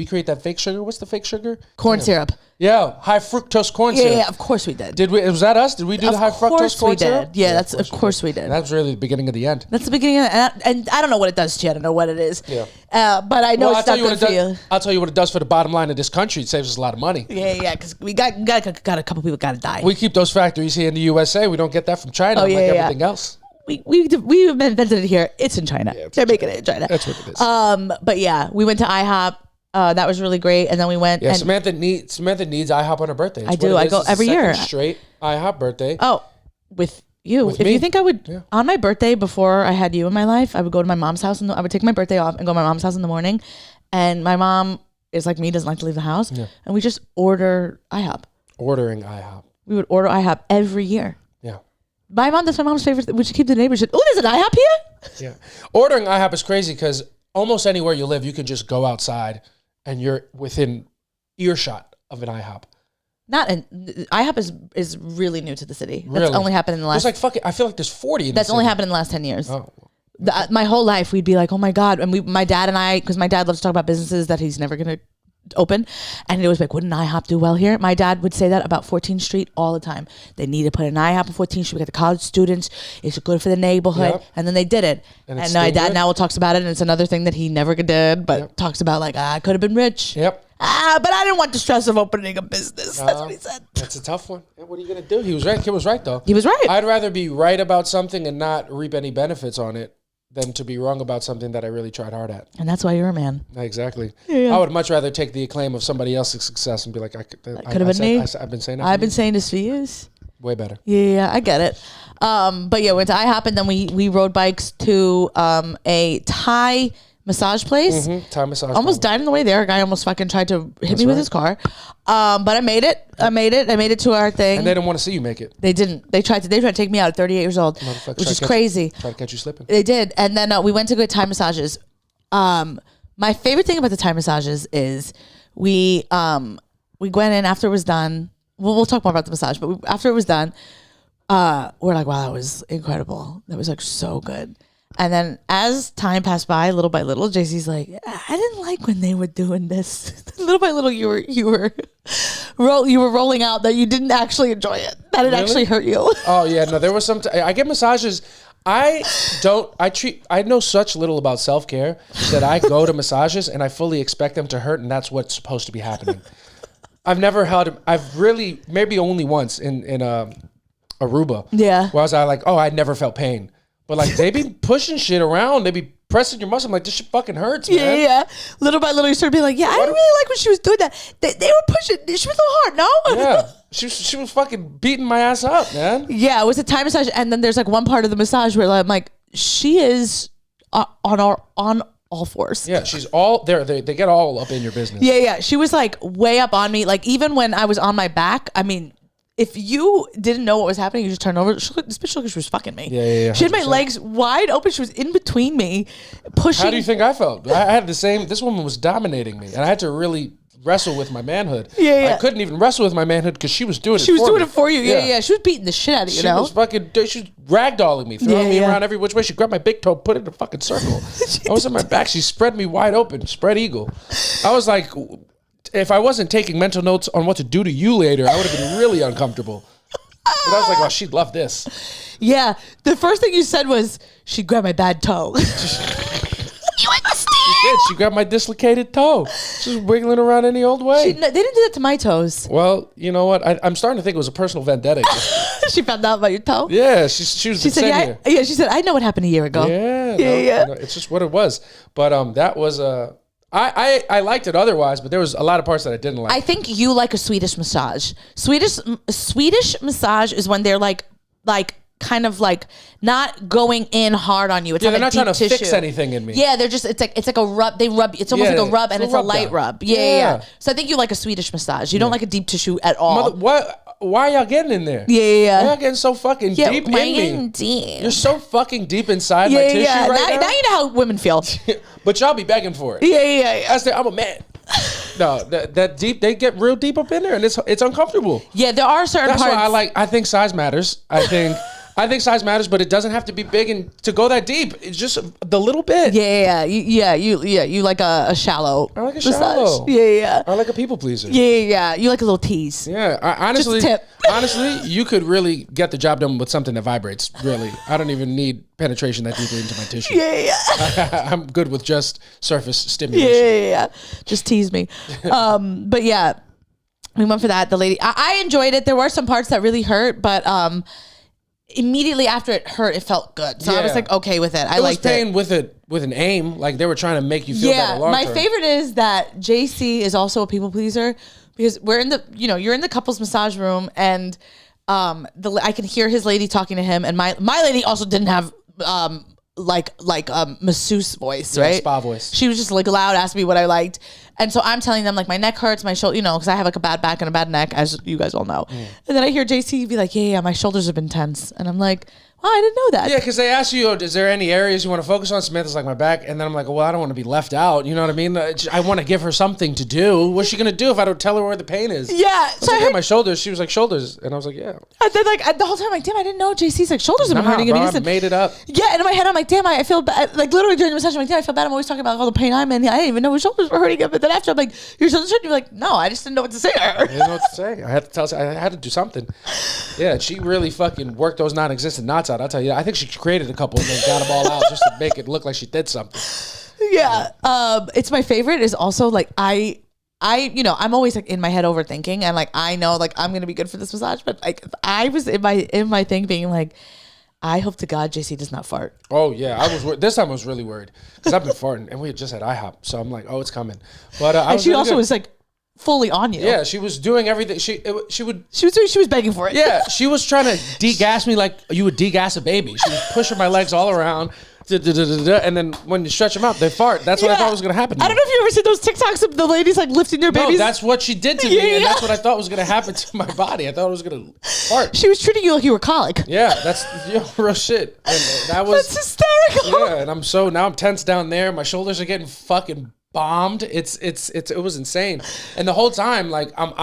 create that fake sugar? What's the fake sugar? Corn syrup. Yeah, high fructose corn syrup. Yeah, of course we did. Was that us? Did we do the high fructose corn syrup? Yeah, of course we did. And that's really the beginning of the end. That's the beginning of and I don't know what it does to you. I don't know what it is. Yeah. But I know it's not good for you. I'll tell you what it does for the bottom line of this country. It saves us a lot of money. Yeah, because we got a couple people got to die. We keep those factories here in the USA. We don't get that from China everything else. we invented it here. It's in China. Yeah, they're making it in China. That's what it is. But yeah, we went to IHOP. That was really great. And then we went. Yeah, and Samantha needs IHOP on her birthday. I do. I go every year. Straight IHOP birthday. Oh, with you. If you think I would, on my birthday before I had you in my life, I would go to my mom's house and I would take my birthday off and go to my mom's house in the morning. And my mom is like me, doesn't like to leave the house. Yeah. And we just order IHOP. Ordering IHOP. We would order IHOP every year. Yeah. That's my mom's favorite. We should keep the neighbors. Oh, there's an IHOP here? Yeah. Ordering IHOP is crazy because almost anywhere you live, you can just go outside and you're within earshot of an IHOP. IHOP is really new to the city. Really? That's only happened in the last. I feel like there's 40 in That's the only city. happened in the last 10 years. Oh. My whole life, we'd be like, oh my God. And my dad and I, because my dad loves to talk about businesses that he's never going to open. And he was like, wouldn't IHOP do well here? My dad would say that about 14th Street all the time. They need to put an IHOP on 14th Street. We got the college students. It's good for the neighborhood. Yep. And then they did it. And my dad now talks about it. And it's another thing that he never did, but talks about like, I could have been rich. Yep. But I didn't want the stress of opening a business. That's what he said. That's a tough one. What are you going to do? He was right. Kid was right, though. He was right. I'd rather be right about something and not reap any benefits on it than to be wrong about something that I really tried hard at. And that's why you're a man. Exactly. Yeah. I would much rather take the acclaim of somebody else's success and be like, could have been me. I've been saying that. I've been saying this for years. Way better. Yeah, I get it. But yeah, we went to IHOP and then we rode bikes to a Thai massage place. Mm-hmm. Thai massage. Almost died on the way there. A guy almost fucking tried to hit me with his car. But I made it. I made it to our thing. And they didn't want to see you make it. They didn't. They tried to take me out at 38 years old, which is crazy. Try to catch you slipping. They did. And then we went to get Thai massages. My favorite thing about the Thai massages is we went in after it was done. We'll talk more about the massage, but after it was done, we're like, wow, that was incredible. That was like so good. And then as time passed by, little by little, JC's like, I didn't like when they were doing this. Little by little, you were rolling out that you didn't actually enjoy it. That it actually hurt you. Oh yeah, no, there was some. I get massages. I know such little about self-care that I go to massages and I fully expect them to hurt, and that's what's supposed to be happening. I've really maybe only once in Aruba. Yeah. Where I was like, I never felt pain. But like they be pushing shit around, they be pressing your muscle. I'm like, this shit fucking hurts, man. Yeah. Little by little, you started being like, I didn't really like when she was doing that. They were pushing. She was a little hard, no? Yeah. She was fucking beating my ass up, man. Yeah, it was a Thai massage, and then there's like one part of the massage where I'm like, she is on all fours. Yeah, she's all there. They get all up in your business. Yeah. She was like way up on me. Like even when I was on my back, I mean, if you didn't know what was happening, you just turned over. This bitch looked like she was fucking me. Yeah. She had my legs wide open. She was in between me, pushing. How do you think I felt? I had the same. This woman was dominating me, and I had to really wrestle with my manhood. Yeah. I couldn't even wrestle with my manhood because she was doing it. She was doing it for you. Yeah. She was beating the shit out of you. She was ragdolling me, throwing me around every which way. She grabbed my big toe, put it in a fucking circle. I was on my back. She spread me wide open, spread eagle. I was like, if I wasn't taking mental notes on what to do to you later, I would have been really uncomfortable. But I was like, she'd love this. Yeah. The first thing you said was, she grabbed my bad toe. You understand? She did. She grabbed my dislocated toe. She was wiggling around any old way. They didn't do that to my toes. Well, you know what? I'm starting to think it was a personal vendetta. She found out about your toe? Yeah. She said, yeah. She said, I know what happened a year ago. Yeah. No, it's just what it was. But that was I liked it otherwise, but there was a lot of parts that I didn't like. I think you like a Swedish massage. Swedish massage is when they're like kind of like not going in hard on you. It's they're not trying to tissue. fix anything in me. Yeah, they're just it's like a rub. They rub. It's almost like a rub, and it's a light down. Rub. Yeah. So I think you like a Swedish massage. You don't like a deep tissue at all. Why y'all getting in there? Yeah. Why y'all getting so fucking deep in me? Deep. You're so fucking deep inside my tissue right now. Now you know how women feel. But y'all be begging for it. Yeah. I say I'm a man. No, that deep, they get real deep up in there, and it's uncomfortable. Yeah, there are certain parts. That's why I think size matters. I think size matters, but it doesn't have to be big and to go that deep. It's just the little bit. Yeah. You like a shallow. I like a shallow. Yeah. I like a people pleaser. Yeah. You like a little tease. Yeah. Honestly, you could really get the job done with something that vibrates. Really, I don't even need penetration that deeply into my tissue. Yeah. I'm good with just surface stimulation. Yeah. Just tease me. But yeah, we went for that. The lady, I enjoyed it. There were some parts that really hurt, but immediately after it hurt, it felt good. So I was like okay with it. I liked it. It was pain with an aim. Like they were trying to make you feel better long term. My favorite is that JC is also a people pleaser because we're in the, you're in the couples massage room and I can hear his lady talking to him, and my lady also didn't have masseuse voice, right? Spa voice. She was just like loud, asking me what I liked. And so I'm telling them like my neck hurts, my shoulder, because I have like a bad back and a bad neck, as you guys all know. And then I hear JC be like, yeah, my shoulders have been tense. And I'm like, oh, I didn't know that. Yeah, because they ask you, is there any areas you want to focus on? Samantha's like, my back. And then I'm like, well, I don't want to be left out. You know what I mean? I want to give her something to do. What's she going to do if I don't tell her where the pain is? Yeah. So I heard my shoulders. She was like, shoulders. And I was like, yeah. And then the whole time I'm like, damn, I didn't know JC's like shoulders have been hurting. Bro, I made it up. Yeah, and in my head I'm like, damn, I feel bad. Like literally during the massage, I'm like, damn, I feel bad. I'm always talking about all the pain I'm in. I didn't even know his shoulders were hurting. But then after I'm like, your shoulders hurting? You're like, no, I just didn't know what to say to her. I didn't know what to say. I had to tell. I had to do something. Yeah, she really fucking worked those non-existent knots out. I'll tell you. I think she created a couple and then got them all out just to make it look like she did something. Yeah. It's my favorite is also like I'm always like in my head overthinking, and like I know like I'm gonna be good for this massage, but like I was in my thing being like, I hope to God JC does not fart. Oh yeah, I was. This time I was really worried because I've been farting, and we had just had IHOP, so I'm like, oh, it's coming. But and she also was like fully on you. Yeah, she was doing everything. She was begging for it. Yeah, she was trying to degas me like you would degas a baby. She was pushing my legs all around. And then when you stretch them out, they fart. That's what I thought was going to happen. I don't know if you ever seen those TikToks of the ladies like lifting their babies. No, that's what she did to me, and that's what I thought was going to happen to my body. I thought it was going to fart. She was treating you like you were colic. Yeah, that's real shit. And that's hysterical. Yeah, and now I'm tense down there. My shoulders are getting fucking bombed. It was insane. And the whole time, like I'm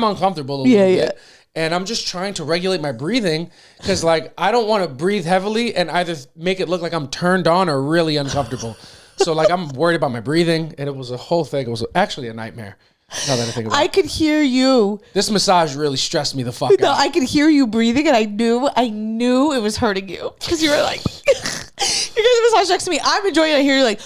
uncomfortable a little bit. And I'm just trying to regulate my breathing because, like, I don't want to breathe heavily and either make it look like I'm turned on or really uncomfortable. So, like, I'm worried about my breathing, and it was a whole thing. It was actually a nightmare. Now that I think about it. I could hear you. This massage really stressed me the fuck out. No, I could hear you breathing, and I knew it was hurting you because you were like, you're getting the massage next to me. I'm enjoying it. I hear you like.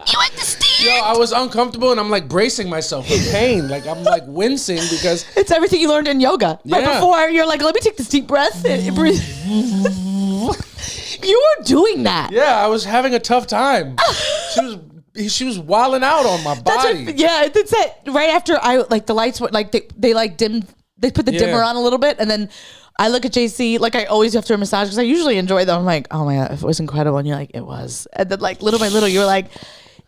You went to stand. Yo, I was uncomfortable and I'm like bracing myself for pain. Like I'm like wincing because it's everything you learned in yoga. Yeah. Right before you're like, let me take this deep breath and breathe. You were doing that. Yeah, I was having a tough time. She was wilding out on my body. It's that right after I like the lights were like they like dimmed. They put the dimmer on a little bit, and then I look at JC like I always do after a massage because I usually enjoy them. I'm like, oh my God, it was incredible. And you're like, it was. And then like little by little, you were like,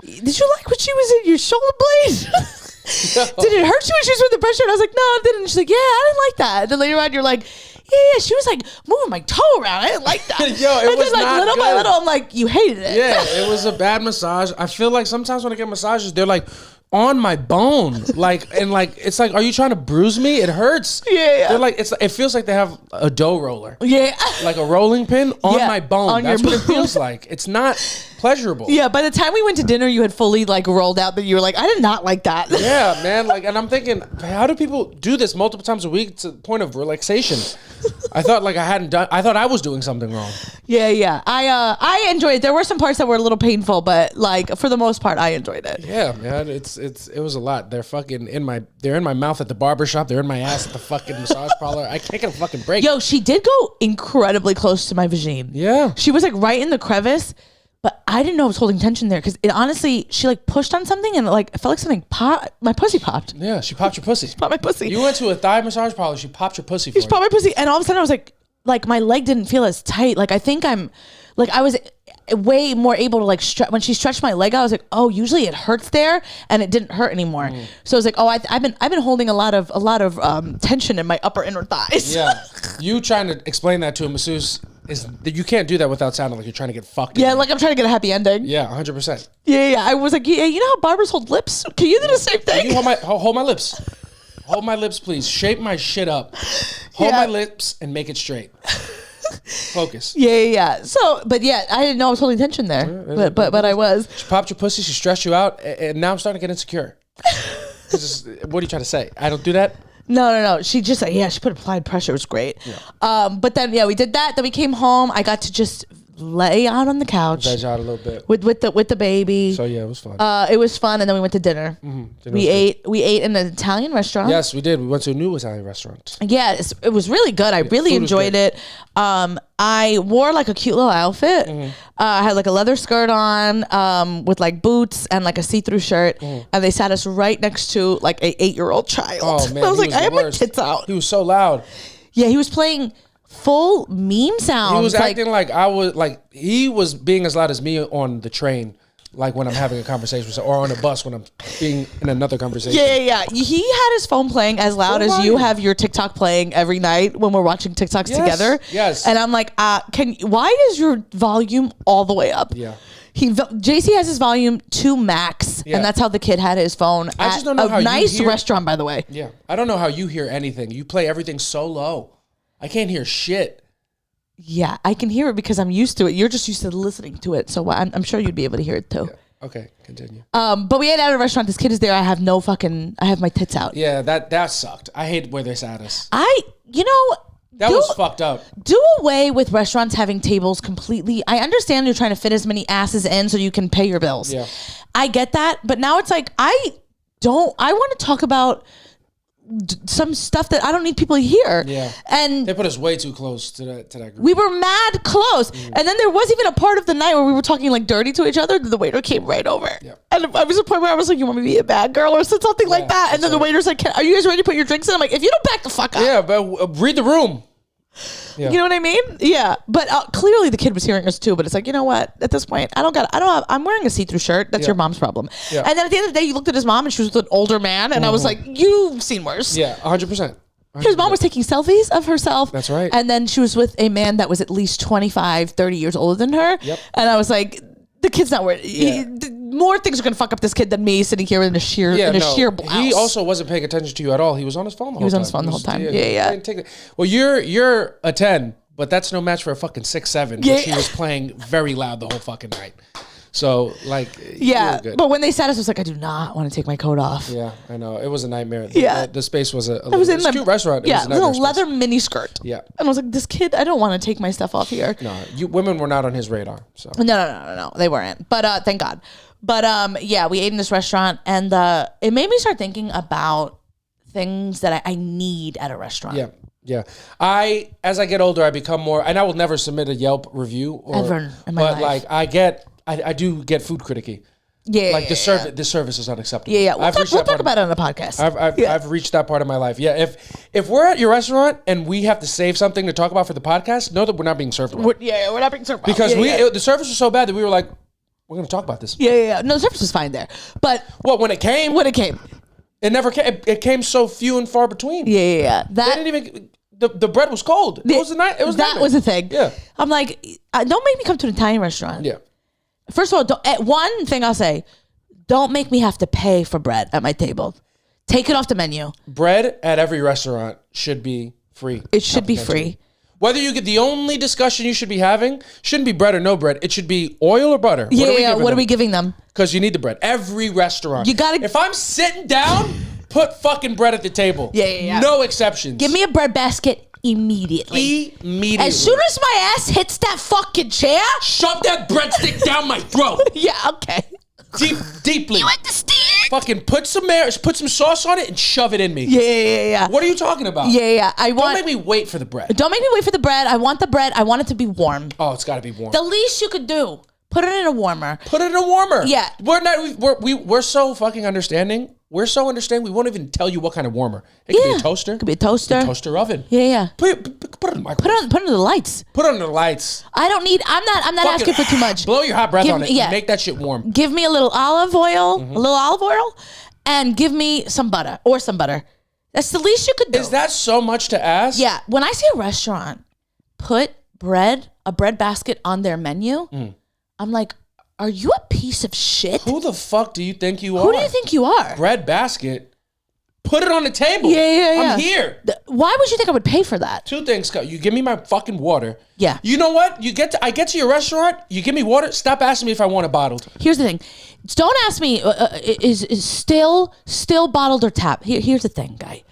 did you like when she was in your shoulder blade? Did it hurt you when she was with the pressure? And I was like, no, it didn't. And she's like, yeah, I didn't like that. And then later on, you're like, yeah, she was like moving my toe around. I didn't like that. Yo, it was then, like, not little good. by little, I'm like, you hated it. Yeah, it was a bad massage. I feel like sometimes when I get massages, they're like on my bone, it's like, are you trying to bruise me? It hurts. Yeah. They're like, it feels like they have a dough roller. Yeah. Like a rolling pin on my bone. That's what it feels like. It's not pleasurable. Yeah. By the time we went to dinner, you had fully like rolled out that you were like, I did not like that. Yeah, man. Like, and I'm thinking, how do people do this multiple times a week to the point of relaxation? I thought I was doing something wrong. Yeah. I enjoyed it. There were some parts that were a little painful, but like for the most part, I enjoyed it. Yeah, man. It was a lot. They're fucking in my mouth at the barbershop. They're in my ass at the fucking massage parlor. I can't get a fucking break. Yo, she did go incredibly close to my vagine. Yeah. She was like right in the crevice, but I didn't know it was holding tension there because honestly, she like pushed on something and like it felt like something popped. My pussy popped. Yeah, she popped your pussy. She popped my pussy. You went to a thigh massage parlor. She popped your pussy. She popped my pussy, and all of a sudden I was like my leg didn't feel as tight. Like I think I was way more able to like stretch. When she stretched my leg out, I was like, oh, usually it hurts there, and it didn't hurt anymore. So I was like, oh, I've been holding a lot of tension in my upper inner thighs. Yeah, you trying to explain that to a masseuse is that you can't do that without sounding like you're trying to get fucked. Yeah, like I'm trying to get a happy ending. Yeah, 100%. Yeah. I was like, yeah, you know how barbers hold lips? Can you do the same thing? You hold my lips. Hold my lips, please. Shape my shit up. Hold my lips and make it straight. Focus. Yeah. So, but yeah, I didn't know I was holding tension there, but I was. She popped your pussy. She stressed you out, and now I'm starting to get insecure. What are you trying to say? I don't do that. No. She just she put applied pressure. It was great. Yeah. But then we did that. Then we came home. I got to just lay out on the couch. Veg out a little bit. With the baby. So yeah, it was fun. It was fun, and then we went to dinner. We ate in an Italian restaurant. Yes, we did. We went to a new Italian restaurant. Yeah, it was really good. I really enjoyed it. I wore like a cute little outfit. I had like a leather skirt on with like boots and like a see-through shirt, and they sat us right next to like an 8-year-old child. Oh man, I was like, I have my tits out. He was so loud. Yeah, he was playing full meme sounds. He was acting like I was like he was being as loud as me on the train, like when I'm having a conversation with or on a bus when I'm being in another conversation. Yeah. He had his phone playing as loud as you have your TikTok playing every night when we're watching TikToks together. Yes. And I'm like, why is your volume all the way up? Yeah. JC has his volume to max, and that's how the kid had his phone. I just don't know how nice restaurant, by the way. Yeah, I don't know how you hear anything. You play everything so low. I can't hear shit. Yeah, I can hear it because I'm used to it. You're just used to listening to it, so I'm sure you'd be able to hear it too. Yeah. Okay, continue. But we ate at a restaurant. This kid is there. I have my tits out. Yeah, that sucked. I hate where they sat us. That was fucked up. Do away with restaurants having tables completely. I understand you're trying to fit as many asses in so you can pay your bills. Yeah. I get that. But now it's like, I want to talk about some stuff that I don't need people to hear. Yeah. And they put us way too close to that group. We were mad close. And then there was even a part of the night where we were talking like dirty to each other. The waiter came right over. Yeah. And I was at a point where I was like, you want me to be a bad girl or something like that? And then the waiter's like, are you guys ready to put your drinks in? I'm like, if you don't back the fuck up. Yeah, but read the room. Yeah. You know what I mean? Yeah. But clearly the kid was hearing us too. But it's like, you know what? At this point, I'm wearing a see-through shirt. That's your mom's problem. Yeah. And then at the end of the day, you looked at his mom and she was with an older man. And I was like, you've seen worse. Yeah, 100%. His mom was taking selfies of herself. That's right. And then she was with a man that was at least 25, 30 years older than her. Yep. And I was like, the kid's not worried. Yeah. More things are going to fuck up this kid than me sitting here in a sheer blouse. He also wasn't paying attention to you at all. He was on his phone the whole time. He was on his phone the whole time. Yeah. Well, you're a 10, but that's no match for a fucking 6'7", yeah. But she was playing very loud the whole fucking night. So, like, yeah. But when they sat us, I was like, I do not want to take my coat off. Yeah, I know. It was a nightmare. Yeah. The space was it was a cute restaurant. Yeah, it was a leather mini skirt. Yeah. And I was like, this kid, I don't want to take my stuff off here. No, women were not on his radar. So No, they weren't. But thank God. But yeah, we ate in this restaurant, and it made me start thinking about things that I need at a restaurant. Yeah. Yeah, as I get older, I become more, and I will never submit a Yelp review ever in my life. Like I do get food criticky. Yeah, like the service is unacceptable. Yeah. We'll talk about it on the podcast. I've reached that part of my life. Yeah, if we're at your restaurant and we have to save something to talk about for the podcast, know that we're not being served well. We're not being served well. Because the service was so bad that we were like, we're going to talk about this. Yeah. No, the service was fine there, but when it came, it never came. It came so few and far between. Yeah. That they didn't even. The bread was cold. It was the night. It was that was the thing. Yeah. I'm like, don't make me come to an Italian restaurant. Yeah. First of all, one thing I'll say, don't make me have to pay for bread at my table. Take it off the menu. Bread at every restaurant should be free. It should be free. Whether you get the only discussion you should be having shouldn't be bread or no bread. It should be oil or butter. What are we giving them? Because you need the bread. Every restaurant. You gotta. If I'm sitting down, put fucking bread at the table. Yeah. No exceptions. Give me a bread basket immediately. As soon as my ass hits that fucking chair, shove that breadstick down my throat. Yeah. Okay. Deeply. You understand? Fucking put some sauce on it and shove it in me. Yeah. What are you talking about? Yeah. Don't make me wait for the bread. Don't make me wait for the bread. I want the bread. I want it to be warm. Oh, it's got to be warm. The least you could do, put it in a warmer. Yeah. We're so fucking understanding. We're so understanding. We won't even tell you what kind of warmer. It could be a toaster. It could be a toaster. A toaster oven. Yeah. Put it in the microwave. Put it under the lights. Put it under the lights. I'm not asking for too much. Blow your hot breath on it. Yeah. Make that shit warm. Give me a little olive oil, and give me some butter. That's the least you could do. Is that so much to ask? Yeah. When I see a restaurant put a bread basket on their menu, I'm like, are you a piece of shit? Who the fuck do you think you are? Who do you think you are? Bread basket. Put it on the table. Yeah. I'm here. Why would you think I would pay for that? Two things, Scott. You give me my fucking water. Yeah. You know what? I get to your restaurant. You give me water. Stop asking me if I want it bottled. Here's the thing. Don't ask me is still bottled or tap. Here's the thing, guy.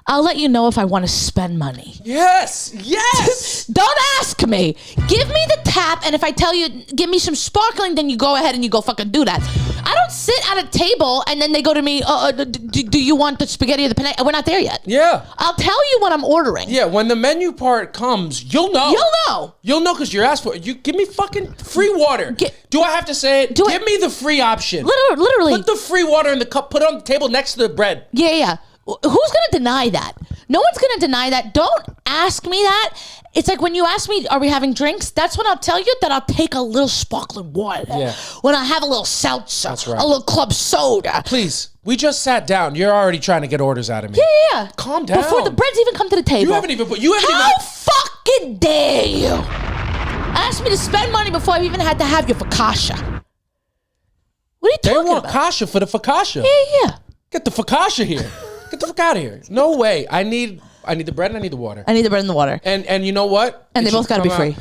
I'll let you know if I want to spend money. Yes. Don't ask me. Give me the tap, and if I tell you, give me some sparkling, then you go ahead and you go fucking do that. I don't sit at a table and then they go to me, do you want the spaghetti or the penne? We're not there yet. Yeah. I'll tell you what I'm ordering. Yeah, when the menu part comes, you'll know. You'll know because you're asked for it. You give me fucking free water. Do I have to say it? Give me the free option. Literally. Put the free water in the cup. Put it on the table next to the bread. Yeah. Who's going to deny that? No one's going to deny that. Don't ask me that. It's like when you ask me, are we having drinks? That's when I'll tell you that I'll take a little sparkling water. Yeah. When I have a little seltzer. That's right. A little club soda. Please. We just sat down. You're already trying to get orders out of me. Yeah. Calm down. Before the breads even come to the table. How fucking dare you? Ask me to spend money before I even had to have your focaccia. What are you talking about? They want kasha for the focaccia. Yeah. Get the focaccia here. Get the fuck out of here. No way. I need the bread and I need the water. I need the bread and the water. And you know what? And they both got to be free.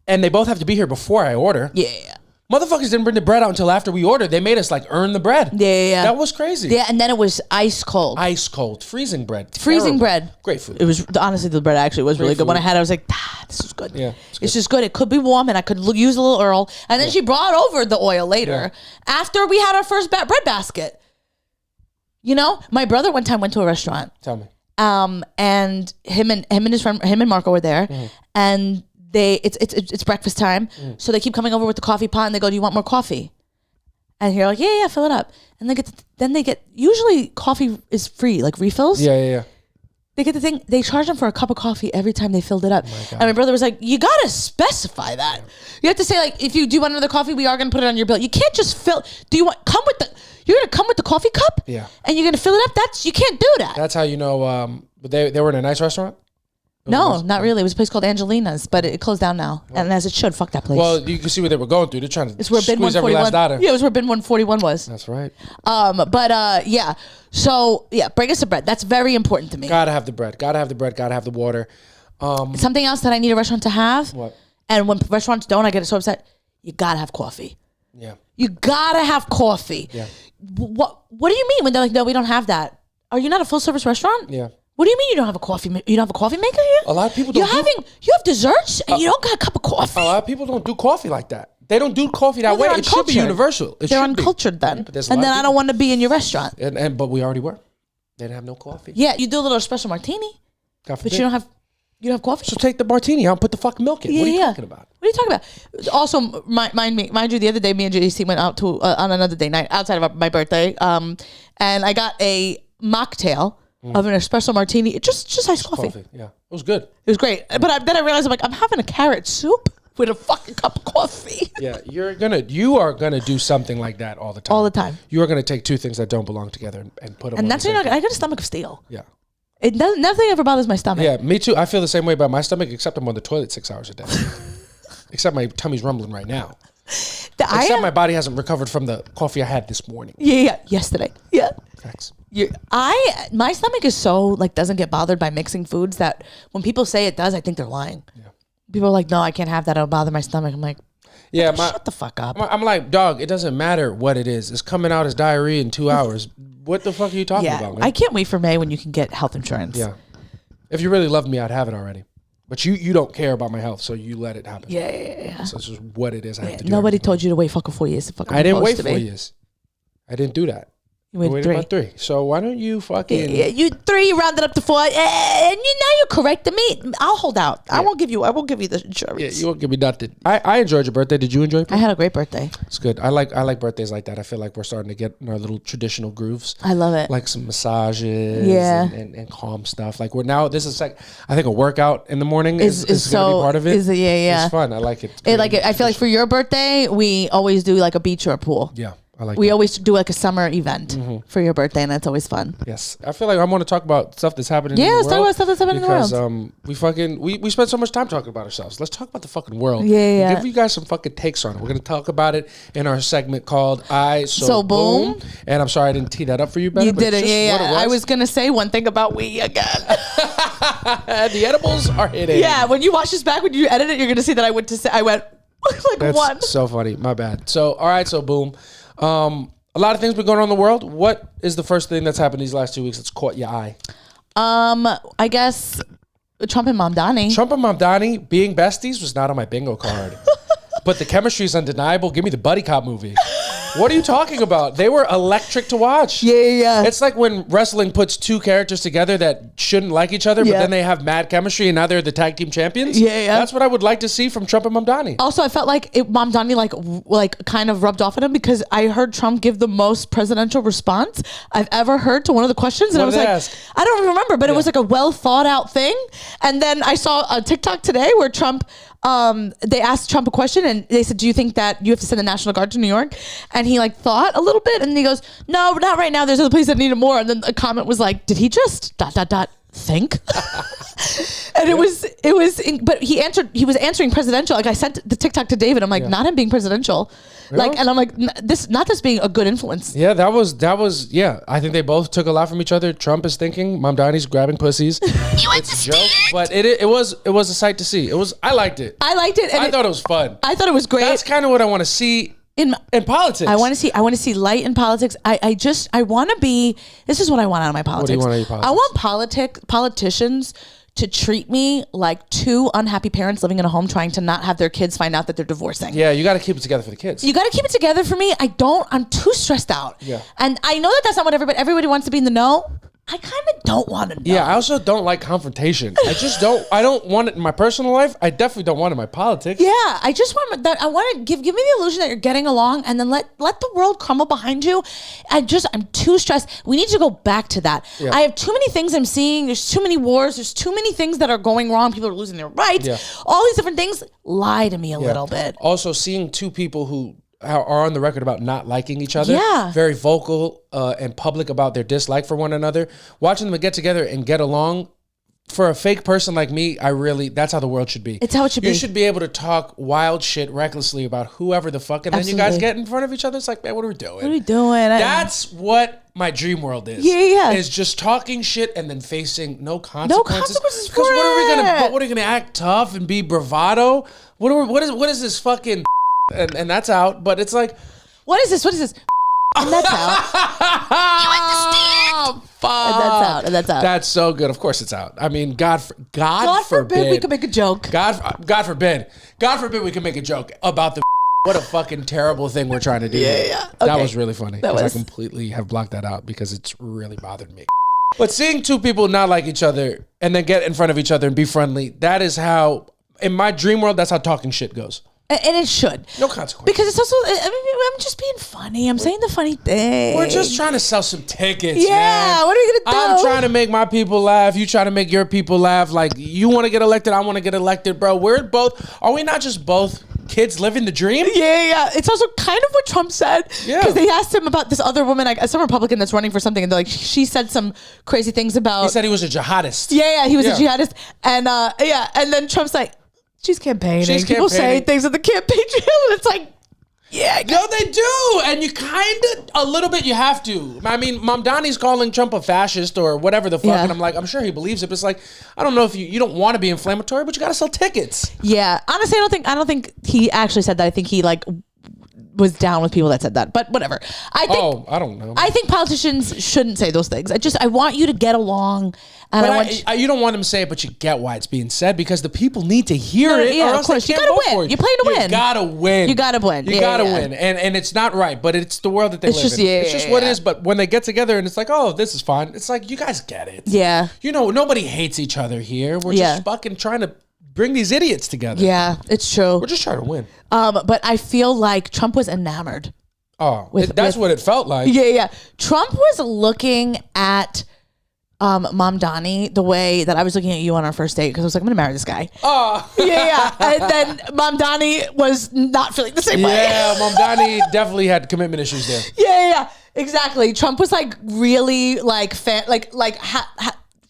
And they both have to be here before I order. Yeah. Motherfuckers didn't bring the bread out until after we ordered. They made us like earn the bread. Yeah. That was crazy. Yeah, and then it was ice cold. Ice cold. Freezing bread. Freezing bread. Great food. It was, honestly, the bread actually was really good. When I had it, I was like, this is good. Yeah. It's just good. It could be warm and I could use a little Earl. And then she brought over the oil later after we had our first bread basket. You know, my brother one time went to a restaurant. Tell me. And him and his friend, him and Marco were there, and it's breakfast time, so they keep coming over with the coffee pot, and they go, "Do you want more coffee?" And you're like, "Yeah, fill it up." And they get usually coffee is free, like refills. Yeah. They get the thing. They charge them for a cup of coffee every time they filled it up. And my brother was like, "You gotta specify that. You have to say like, if you do want another coffee, we are gonna put it on your bill. You can't just fill. Do you want You're gonna come with the coffee cup? Yeah. And you're gonna fill it up? You can't do that. That's how you know. They were in a nice restaurant. No, not really. It was a place called Angelina's, but it closed down now. And as it should, fuck that place. Well, you can see what they were going through. They're trying to squeeze every last dollar. Yeah, it was where bin 141 was. That's right. Yeah. So yeah, bring us the bread. That's very important to me. Gotta have the bread. Gotta have the bread. Gotta have the water. Something else that I need a restaurant to have. What? And when restaurants don't, I get so upset. You gotta have coffee. Yeah. You gotta have coffee. Yeah. What do you mean when they're like, no, we don't have that? Are you not a full service restaurant? Yeah. What do you mean you don't have a coffee? You don't have a coffee maker here? A lot of people don't. You have desserts and you don't got a cup of coffee. A lot of people don't do coffee like that. They don't do coffee that way. It should be universal. They're uncultured then. And then I don't want to be in your restaurant. But we already were. They didn't have no coffee. Yeah, you do a little espresso martini, but you don't have coffee. So take the martini out and put the fucking milk in. What are you talking about? What are you talking about? Also, mind you, the other day, me and JC went out to on another day night outside of my birthday, and I got a mocktail of an espresso martini, just iced coffee. Yeah, it was good. It was great. But then I realized I'm having a carrot soup with a fucking cup of coffee. Yeah, you are gonna do something like that all the time. All the time. You are gonna take two things that don't belong together and put them. And that's when I got a stomach of steel. Yeah. Nothing ever bothers my stomach. Yeah, me too. I feel the same way about my stomach, except I'm on the toilet 6 hours a day. Except my tummy's rumbling right now. Except my body hasn't recovered from the coffee I had this morning. Yeah, yesterday. Yeah. Thanks. My stomach is so doesn't get bothered by mixing foods that when people say it does, I think they're lying. Yeah. People are like, no, I can't have that. It'll bother my stomach. I'm like, yeah, shut the fuck up. I'm like, dog, it doesn't matter what it is. It's coming out as diarrhea in 2 hours. What the fuck are you talking about, man? I can't wait for May when you can get health insurance. Yeah. If you really loved me, I'd have it already. But you don't care about my health, so you let it happen. Yeah. So it's just what it is I have to do. Nobody told you to wait fucking 4 years. I didn't wait 4 years. I didn't do that. You waited 3. About 3. So why don't you fucking... Yeah, you 3, you rounded up to 4, and now you're correcting me. I'll hold out. Yeah. I won't give you the insurance. Yeah, you won't give me nothing. I enjoyed your birthday. Did you enjoy it? I had a great birthday. It's good. I like birthdays like that. I feel like we're starting to get in our little traditional grooves. I love it. Like some massages and calm stuff. Like this is I think a workout in the morning is going to be part of it. It's fun. I like it. I feel like for your birthday, we always do like a beach or a pool. Yeah. We always do like a summer event for your birthday, and that's always fun. Yes, I feel like I want to talk about stuff that's happening. Yeah, let's talk about stuff that's happening in the world. Because we spend so much time talking about ourselves. Let's talk about the fucking world. Yeah. Give you guys some fucking takes on it. We're gonna talk about it in our segment called So Boom. And I'm sorry I didn't tee that up for you better. You did it. Yeah. I was gonna say one thing about we again. The edibles are hitting. Yeah, when you watch this back, when you edit it, you're gonna see that I went that's one. So funny. My bad. So all right. So boom. A lot of things been going on in the world. What is the first thing that's happened these last 2 weeks that's caught your eye? I guess Trump and Mamdani. Trump and Mamdani being besties was not on my bingo card. But the chemistry is undeniable. Give me the buddy cop movie. What are you talking about? They were electric to watch. Yeah. It's like when wrestling puts two characters together that shouldn't like each other, but then they have mad chemistry and now they're the tag team champions. Yeah. That's what I would like to see from Trump and Mamdani. Also, I felt like Mamdani like kind of rubbed off on him because I heard Trump give the most presidential response I've ever heard to one of the questions. And I was like, I don't remember, but it was like a well thought out thing. And then I saw a TikTok today where Trump, they asked Trump a question and they said, do you think that you have to send the National Guard to New York? And he like thought a little bit and he goes, no, not right now. There's other places that need it more. And then a comment was like, did he just ... think? And it was, but he was answering presidential. Like I sent the TikTok to David. I'm like, not him being presidential. Really? Like, and I'm like, this being a good influence. Yeah, that was, yeah. I think they both took a lot from each other. Trump is thinking, Mamdani's grabbing pussies. It's a joke, but it was a sight to see. I liked it. I liked it. And I thought it was fun. I thought it was great. That's kind of what I want to see in politics. I want to see light in politics. I want to be, this is what I want out of my politics. What do you want out of your politics? I want politicians to treat me like two unhappy parents living in a home trying to not have their kids find out that they're divorcing. Yeah, you got to keep it together for the kids. You got to keep it together for me. I'm too stressed out. Yeah. And I know that that's not what everybody wants to be in the know. I kind of don't want to know. Yeah, I also don't like confrontation. I don't want it in my personal life. I definitely don't want it in my politics. Yeah, I just want that. I want to give me the illusion that you're getting along, and then let the world crumble behind you. I'm too stressed. We need to go back to that. Yeah. I have too many things I'm seeing. There's too many wars. There's too many things that are going wrong. People are losing their rights. Yeah. All these different things. Lie to me a little bit. Also, seeing two people who are on the record about not liking each other. Yeah. Very vocal and public about their dislike for one another. Watching them get together and get along, for a fake person like me, that's how the world should be. It's how it should be. You should be able to talk wild shit recklessly about whoever the fuck, and then you guys get in front of each other. It's like, man, what are we doing? What are we doing? That's what my dream world is. Yeah. Is just talking shit and then facing no consequences. No consequences. Because what are we gonna act tough and be bravado? What is this fucking and that's out, but it's like, what is this? And that's out. You understand? Fuck. And that's out. That's so good. Of course it's out. I mean, God forbid we could make a joke. God forbid we can make a joke about the what a fucking terrible thing we're trying to do. Yeah. Okay. That was really funny. I completely have blocked that out because it's really bothered me. But seeing two people not like each other and then get in front of each other and be friendly, that is how, in my dream world, that's how talking shit goes. And it should. No consequence. Because it's also, I'm just being funny. I'm saying the funny thing. We're just trying to sell some tickets, yeah, man. What are you going to do? I'm trying to make my people laugh. You trying to make your people laugh. Like, you want to get elected, I want to get elected, bro. Are we not just both kids living the dream? Yeah. It's also kind of what Trump said. Yeah. Because they asked him about this other woman, some Republican that's running for something, and they're like, she said some crazy things about. He said he was a jihadist. Yeah, he was a jihadist. And and then Trump's like, she's campaigning. People say things at the campaign trail, and it's like, yeah. No, they do. And you kind of, a little bit, you have to. I mean, Mamdani's calling Trump a fascist or whatever the fuck. Yeah. And I'm like, I'm sure he believes it. But it's like, I don't know if you don't want to be inflammatory, but you got to sell tickets. Yeah. Honestly, I don't think he actually said that. I think he was down with people that said that, but whatever. I don't know. I think politicians shouldn't say those things. I want you to get along, and you don't want them to say it, but you get why it's being said because the people need to hear it. Yeah, or of else course. they You can't gotta vote for win. you. You're playing to win. You gotta win. You gotta win. You gotta win, and it's not right, but it's the world that they live in. It's just what it is. But when they get together and it's like, oh, this is fine. It's like, you guys get it. Yeah. Nobody hates each other here. We're just fucking trying to bring these idiots together. Yeah, it's true. We're just trying to win. But I feel like Trump was enamored. Oh, that's what it felt like. Yeah. Trump was looking at Mamdani the way that I was looking at you on our first date because I was like, I'm gonna marry this guy. Oh. Yeah. And then Mamdani was not feeling the same way. Yeah, Mamdani definitely had commitment issues there. Yeah. Exactly. Trump was like really like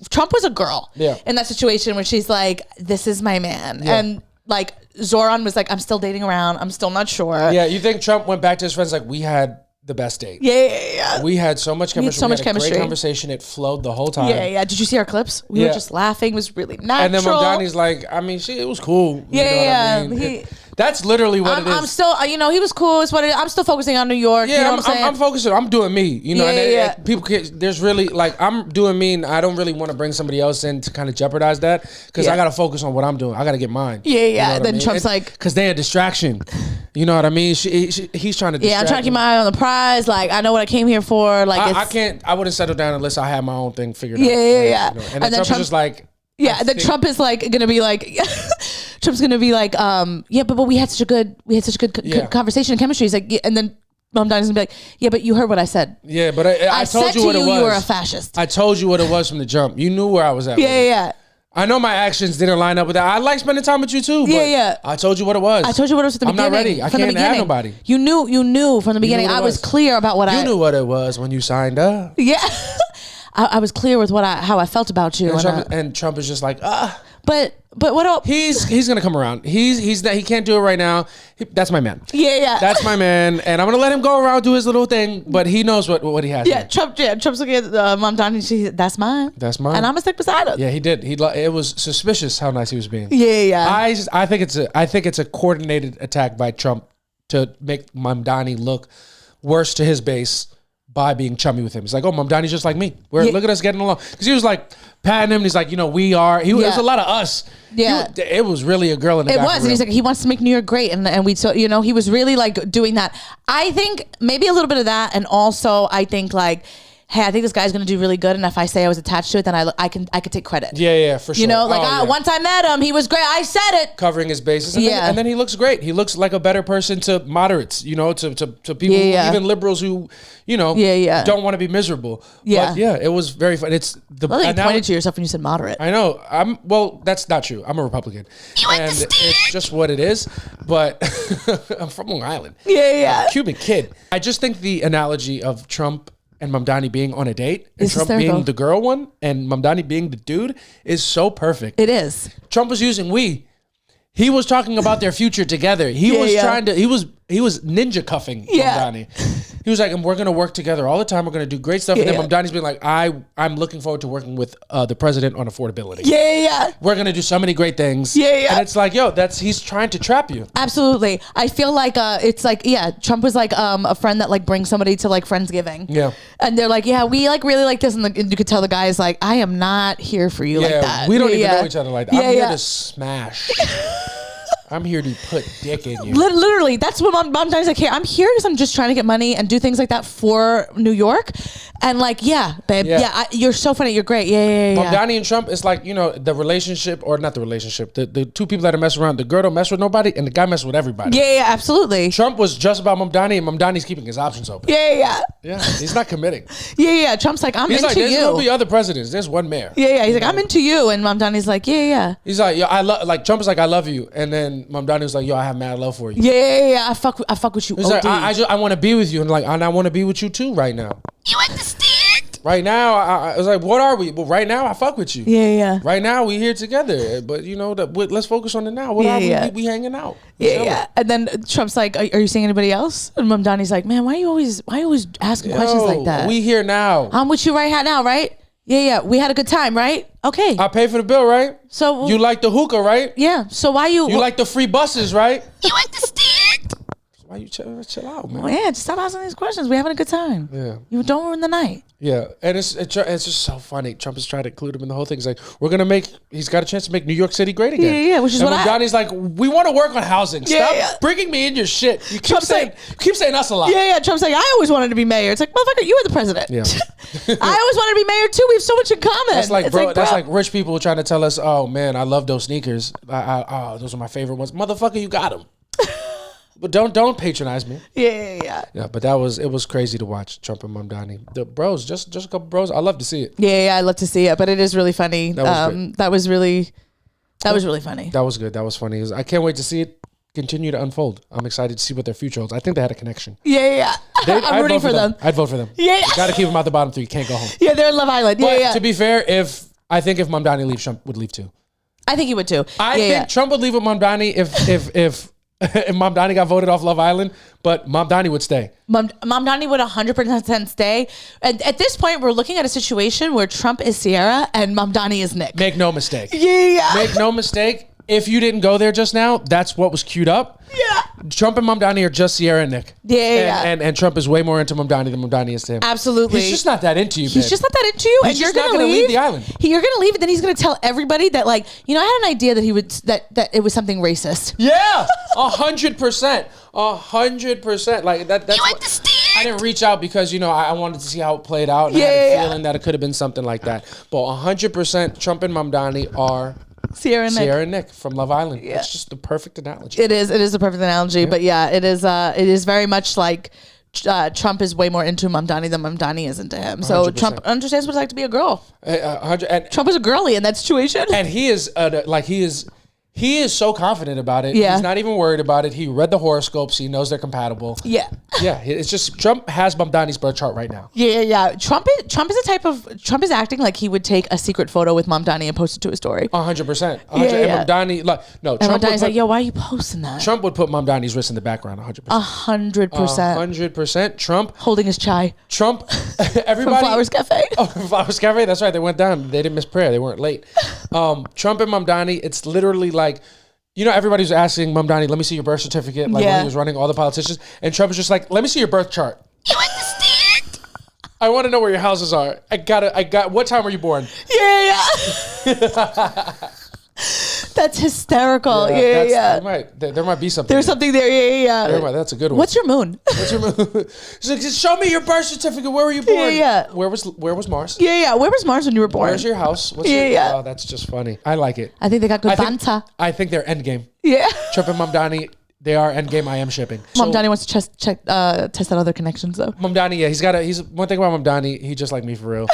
Trump was a girl in that situation where she's like, this is my man. Yeah. And like Zoran was like, I'm still dating around. I'm still not sure. Yeah, you think Trump went back to his friends like, we had the best date. Yeah. We had so much chemistry. We had a great conversation. It flowed the whole time. Yeah. Did you see our clips? We were just laughing. It was really natural. And then Mamdani's like, I mean, it was cool. Yeah. You know what I mean? That's literally what it is. I'm still, he was cool. It's what it is. I'm still focusing on New York. Yeah, you know what I'm saying? I'm focusing. I'm doing me. You know, Yeah. people can't, there's really like I'm doing me, and I don't really want to bring somebody else in to kind of jeopardize that because I got to focus on what I'm doing. I got to get mine. Yeah. You know Then Trump's like, because they're a distraction. You know what I mean? He's trying to. Yeah, I'm trying to keep my eye on the prize. Like, I know what I came here for. Like, I can't. I wouldn't settle down unless I had my own thing figured out. Yeah. You know? And then Trump is just like. Yeah, and then Trump is like gonna be like, Trump's gonna be like, but we had such a good conversation and chemistry. He's like, yeah, and then Mamdani's gonna be like, yeah, but you heard what I said. Yeah, but I told you what it was. You were a fascist. I told you what it was from the jump. You knew where I was at. Yeah. I know my actions didn't line up with that. I like spending time with you too. But Yeah. I told you what it was. I told you what it was from the beginning. I'm not ready. I can't have nobody. You knew from the beginning. I was clear about what You knew what it was when you signed up. Yeah. I was clear with how I felt about you. And Trump is just like, But what else? He's gonna come around. He can't do it right now. That's my man. Yeah. That's my man, and I'm gonna let him go around do his little thing. But he knows what he has. Yeah, Trump's looking at Mamdani. That's mine. That's mine. And I'm gonna stick beside him. Yeah, he did. It was suspicious how nice he was being. Yeah. I think it's a coordinated attack by Trump to make Mamdani look worse to his base by being chummy with him. It's like, oh, Mamdani's just like me. Look at us getting along. Because he was like patting him, and he's like, we are. It was a lot of us. Yeah. It was really a girl in the guy. It was, and he's like, he wants to make New York great, and we so he was really like doing that. I think maybe a little bit of that, and also I think like, hey, I think this guy's gonna do really good, and if I say I was attached to it, then I could take credit. Yeah, for sure. Once I met him, he was great. I said it, covering his bases. And then he looks great. He looks like a better person to moderates, to people, even liberals who, don't want to be miserable. Yeah, but it was very fun. It's the. Well, you pointed to yourself when you said moderate. I know. That's not true. I'm a Republican, and it's just what it is. But I'm from Long Island. Yeah. I'm a Cuban kid. I just think the analogy of Trump and Mamdani being on a date and Trump being the girl one and Mamdani being the dude is so perfect. It is. Trump was using we. He was talking about their future together. He was trying to, he was ninja cuffing Mamdani. He was like, and we're going to work together all the time. We're going to do great stuff. And then Mamdani's been like, I'm looking forward to working with the president on affordability. Yeah. We're going to do so many great things. Yeah. And it's like, he's trying to trap you. Absolutely. I feel like it's like, Trump was like a friend that like brings somebody to like Friendsgiving. Yeah. And they're like, we like really like this. And you could tell the guy is like, I am not here for you like that. We don't even know each other like that. Yeah, I'm here to smash. I'm here to put dick in you. Literally, that's what Mamdani's like. Here, I'm here because I'm just trying to get money and do things like that for New York. And like, babe, you're so funny. You're great. Yeah. Mamdani and Trump, it's like, the relationship, or not the relationship, the two people that are messing around. The girl don't mess with nobody, and the guy mess with everybody. Yeah, absolutely. Trump was just about Mamdani, and Mamdani's keeping his options open. Yeah. Yeah, he's not committing. Yeah. Trump's like, I'm into you. There's going to be other presidents. There's one mayor. Yeah. He's like, I'm into you, and Mamdani's like, yeah. He's like, I love. Like Trump is like, I love you, and then Mamdani was like, I have mad love for you. Yeah. I fuck with you. He's like, I want to be with you, and I want to be with you too right now. You understand? Right now, I was like, what are we? Well, right now, I fuck with you. Yeah. Right now, we here together. But let's focus on the now. What are we? We hanging out. Yeah. And then Trump's like, are you seeing anybody else? And Mamdani's like, man, why are you always asking questions like that? We here now. I'm with you right now, right? Yeah. We had a good time, right? Okay. I pay for the bill, right? So you like the hookah, right? Yeah. So why you like the free buses, right? You understand? Why you chill out, man? Oh, yeah, just stop asking these questions. We're having a good time. Yeah. You don't ruin the night. Yeah, and it's just so funny. Trump is trying to include him in the whole thing. He's like, he's got a chance to make New York City great again. Yeah, which is what Johnny's like, we want to work on housing. Stop bringing me in your shit. You keep saying us a lot. Yeah. Trump's like, I always wanted to be mayor. It's like, motherfucker, you were the president. Yeah. I always wanted to be mayor too. We have so much in common. That's like, bro, that's like rich people trying to tell us, oh man, I love those sneakers. Those are my favorite ones. Motherfucker, you got them. But don't patronize me. Yeah. Yeah, but it was crazy to watch Trump and Mamdani. The bros, just a couple bros. I love to see it. Yeah, I love to see it, but it is really funny. That was really funny. That was good. That was funny. I can't wait to see it continue to unfold. I'm excited to see what their future holds. I think they had a connection. Yeah. I'm rooting for them. I'd vote for them. Yeah. Got to keep them out the bottom three. Can't go home. Yeah, they're in Love Island. But to be fair, I think if Mamdani leaves, Trump would leave too. I think he would too. I think Trump would leave with Mamdani if Mamdani got voted off Love Island, but Mamdani would stay. Mamdani would 100% stay. At this point, we're looking at a situation where Trump is Sierra and Mamdani is Nick. Make no mistake. Yeah. Make no mistake. If you didn't go there just now, that's what was queued up. Yeah. Trump and Mamdani are just Sierra and Nick. Yeah. And Trump is way more into Mamdani than Mamdani is to him. Absolutely. He's just not that into you, He's just not that into you. He's and you're just not going to leave the island. You're going to leave, and then he's going to tell everybody that, like, I had an idea that he would, that it was something racist. Yeah. 100%. 100%. Like, that's You understand? I didn't reach out because, I wanted to see how it played out. And I had a feeling that it could have been something like that. But 100% Trump and Mamdani are Sierra and Nick from Love Island. Yeah. It's just the perfect analogy. It is the perfect analogy. Yeah. But yeah, it is very much like Trump is way more into Mamdani than Mamdani is into him. So 100%. Trump understands what it's like to be a girl. Trump is a girly in that situation. And he is so confident about it. Yeah. He's not even worried about it. He read the horoscopes. He knows they're compatible. Yeah. Yeah. It's just Trump has Mamdani's birth chart right now. Yeah. Trump is acting like he would take a secret photo with Mamdani and post it to his story. 100%. And Mamdani, Trump Mamdani's like, yo, why are you posting that? Trump would put Mamdani's wrist in the background 100%. 100%. 100%. Trump. Holding his chai. Trump. Everybody. From Flowers Cafe. Oh, Flowers Cafe. That's right. They went down. They didn't miss prayer. They weren't late. Trump and Mamdani, it's literally like, everybody was asking Mamdani, let me see your birth certificate, like when he was running all the politicians. And Trump was just like, let me see your birth chart. You understand? I want to know where your houses are. What time were you born? Yeah. That's hysterical. Yeah. There might be something. There's something there. Yeah. That's a good one. What's your moon? She's like, just show me your birth certificate. Where were you born? Yeah. Where was Mars? Yeah. Where was Mars when you were born? Where's your house? Oh, that's just funny. I like it. I think they got good banter. I think they're endgame. Yeah. Trump and Mamdani, they are endgame. I am shipping. Mamdani wants to test out other connections though. Mamdani, yeah, he's one thing about Mamdani, he just like me for real.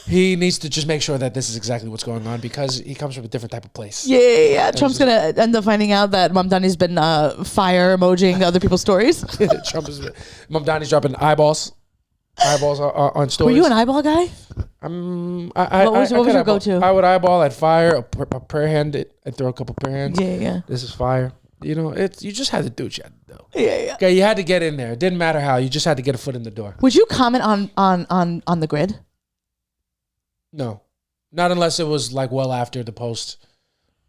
He needs to just make sure that this is exactly what's going on because he comes from a different type of place. Yeah. Trump's going to end up finding out that Mamdani's been fire emojiing other people's stories. Mamdani's dropping eyeballs on stories. Were you an eyeball guy? What was your go-to? I would eyeball, I'd fire, a prayer hand, I'd throw a couple prayer hands. Yeah. This is fire. You just had to do what you had to do. Yeah. Okay, you had to get in there. It didn't matter how. You just had to get a foot in the door. Would you comment on the grid? No, not unless it was like well after the post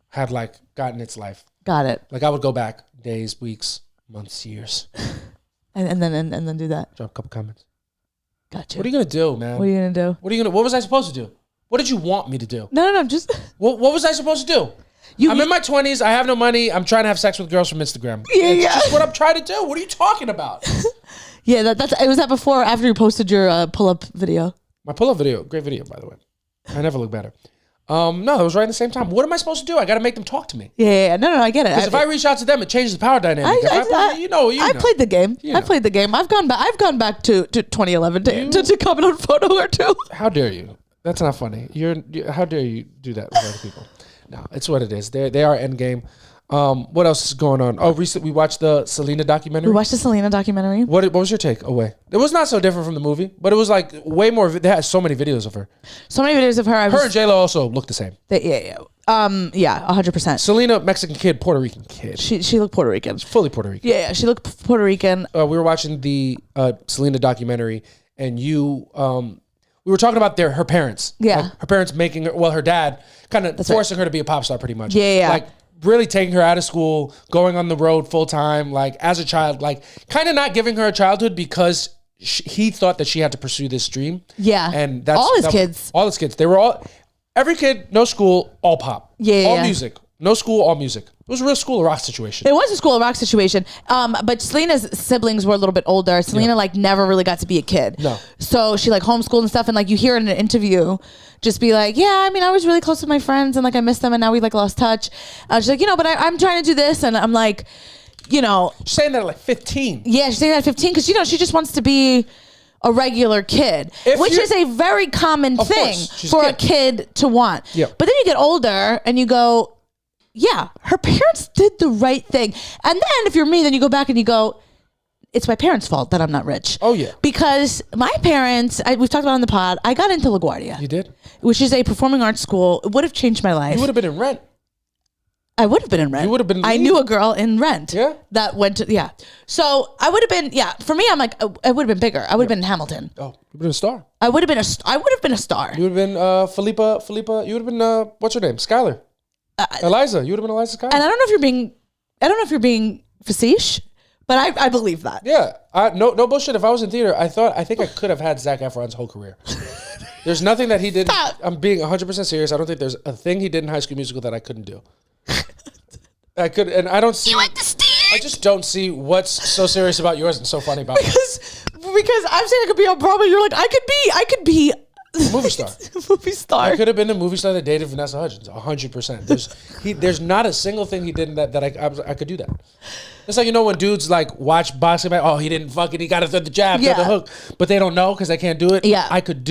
had like gotten its life. Got it. Like I would go back days, weeks, months, years, and then do that. Drop a couple comments. Gotcha. What are you gonna do, man? What are you gonna do? What was I supposed to do? What did you want me to do? No. Just what was I supposed to do? I'm in my 20s. I have no money. I'm trying to have sex with girls from Instagram. Yeah. It's just what I'm trying to do. What are you talking about? Yeah, was that before or after you posted your pull-up video? My pull-up video, great video, by the way. I never look better. No, it was right at the same time. What am I supposed to do? I got to make them talk to me. Yeah. No, I get it. Because if I reach out to them, it changes the power dynamic. I played the game. I played the game. I've gone back to 2011 to comment on a photo or two. How dare you? That's not funny. How dare you do that with other people? No, it's what it is. They are endgame. What else is going on? Oh, recently we watched the Selina documentary. We watched the Selina documentary. What was your take away? It was not so different from the movie, but it was like way more. They had so many videos of her. So many videos of her. Her and J-Lo also look the same. Yeah. 100%. Selena, Mexican kid, Puerto Rican kid. She looked Puerto Rican. Fully Puerto Rican. Yeah, she looked Puerto Rican. We were watching the Selena documentary, and we were talking about her parents. Yeah. Like her parents making her, her dad kind of forcing her to be a pop star pretty much. Yeah. Like really taking her out of school, going on the road full time, like as a child, like kind of not giving her a childhood because he thought that she had to pursue this dream. Yeah. And that's all his kids. They were every kid, no school, all pop. Yeah. All music. No school, all music. It was a real School of Rock situation. It was a School of Rock situation. But Selena's siblings were a little bit older. Selena never really got to be a kid. No. So she homeschooled and stuff. And you hear in an interview, just be like, yeah, I was really close with my friends and I miss them and now we lost touch. She's like, but I'm trying to do this. And I'm like, She's saying that at 15. Yeah, she's saying that at 15 because, she just wants to be a regular kid, which is a very common thing for a kid to want. Yeah. But then you get older and you go, yeah, her parents did the right thing. And then if you're me, then you go back and you go, it's my parents' fault that I'm not rich. Oh, yeah. Because my parents, we've talked about it on the pod, I got into LaGuardia. You did? Which is a performing arts school. It would have changed my life. You would have been in Rent. I would have been in Rent. You would have been. I knew a girl in Rent. Yeah. That went to, yeah. So I would have been, for me, I'm like, I would have been bigger. I would have been in Hamilton. Oh, you would have been a star. I would have been a star. You would have been Philippa. You would have been, what's her name? Skylar. Eliza, you would have been Eliza's cousin. And I don't know if you're being facetious, but I believe that. Yeah, no bullshit. If I was in theater, I think I could have had Zac Efron's whole career. There's nothing that he did. I'm being 100% serious. I don't think there's a thing he did in High School Musical that I couldn't do. I could, and I don't see. You understand? I just don't see what's so serious about yours and so funny about it. Because I'm saying I could be on Broadway. You're like, I could be movie star. Movie star. I could have been the movie star that dated Vanessa Hudgens. 100%. There's not a single thing he did in that I could do that. It's like, when dudes like watch boxing, like, oh, he didn't fucking, he got to throw the jab, throw the hook, but they don't know because they can't do it. Yeah. I could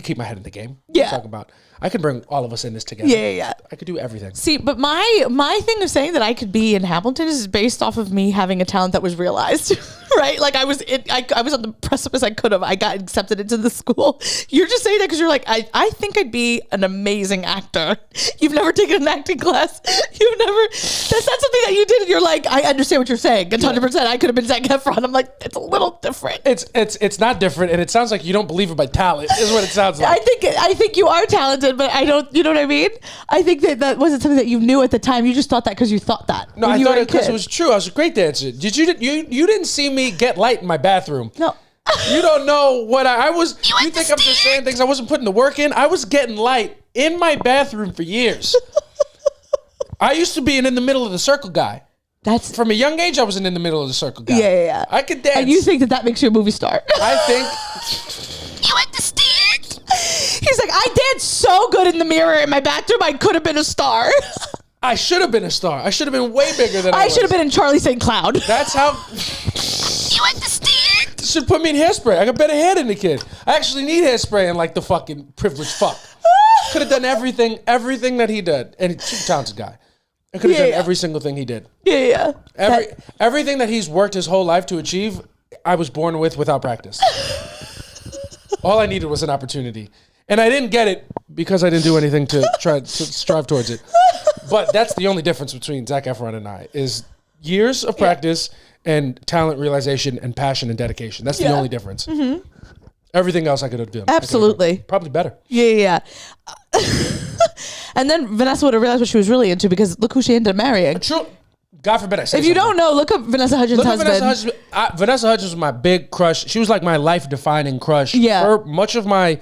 keep my head in the game. Yeah. What I'm talking about. I could bring all of us in this together. Yeah. I could do everything. See, but my thing of saying that I could be in Hamilton is based off of me having a talent that was realized, right? Like I was on the precipice. I got accepted into the school. You're just saying that because you're like, I think I'd be an amazing actor. You've never taken an acting class. That's not something that you did. And you're like, I understand what you're saying. It's 100%. I could have been Zac Efron. I'm like, it's a little different. It's not different, and it sounds like you don't believe in my talent. Is what it sounds like. I think you are talented, but I don't. You know what I mean? I think that wasn't something that you knew at the time. You just thought that because you thought that. No, I thought it because it was true. I was a great dancer. You didn't see me get light in my bathroom? No. You don't know what I was. You think I'm just saying things? I wasn't putting the work in. I was getting light in my bathroom for years. I used to be an in the middle of the circle guy. That's from a young age. I was an in the middle of the circle guy. Yeah. I could dance. And you think that makes you a movie star? I think. You understand? He's like, I danced so good in the mirror in my bathroom. I could have been a star. I should have been a star. I should have been way bigger than I was. should have been in Charlie St. Cloud. That's how. You understand? Should put me in Hairspray. I got better hair than the kid. I actually need Hairspray and like the fucking privileged fuck. Could have done everything that he did. And he's a talented guy. I could have done every single thing he did. Yeah. Everything that he's worked his whole life to achieve, I was born without practice. All I needed was an opportunity. And I didn't get it because I didn't do anything to try to strive towards it. But that's the only difference between Zac Efron and I is years of practice and talent realization and passion and dedication. That's the only difference. Mm-hmm. Everything else I could have done. Absolutely. Probably better. Yeah. And then Vanessa would have realized what she was really into because look who she ended up marrying. True. God forbid I say If you don't know, look up Vanessa Hudgens' husband. Vanessa Hudgens was my big crush. She was like my life-defining crush for much of my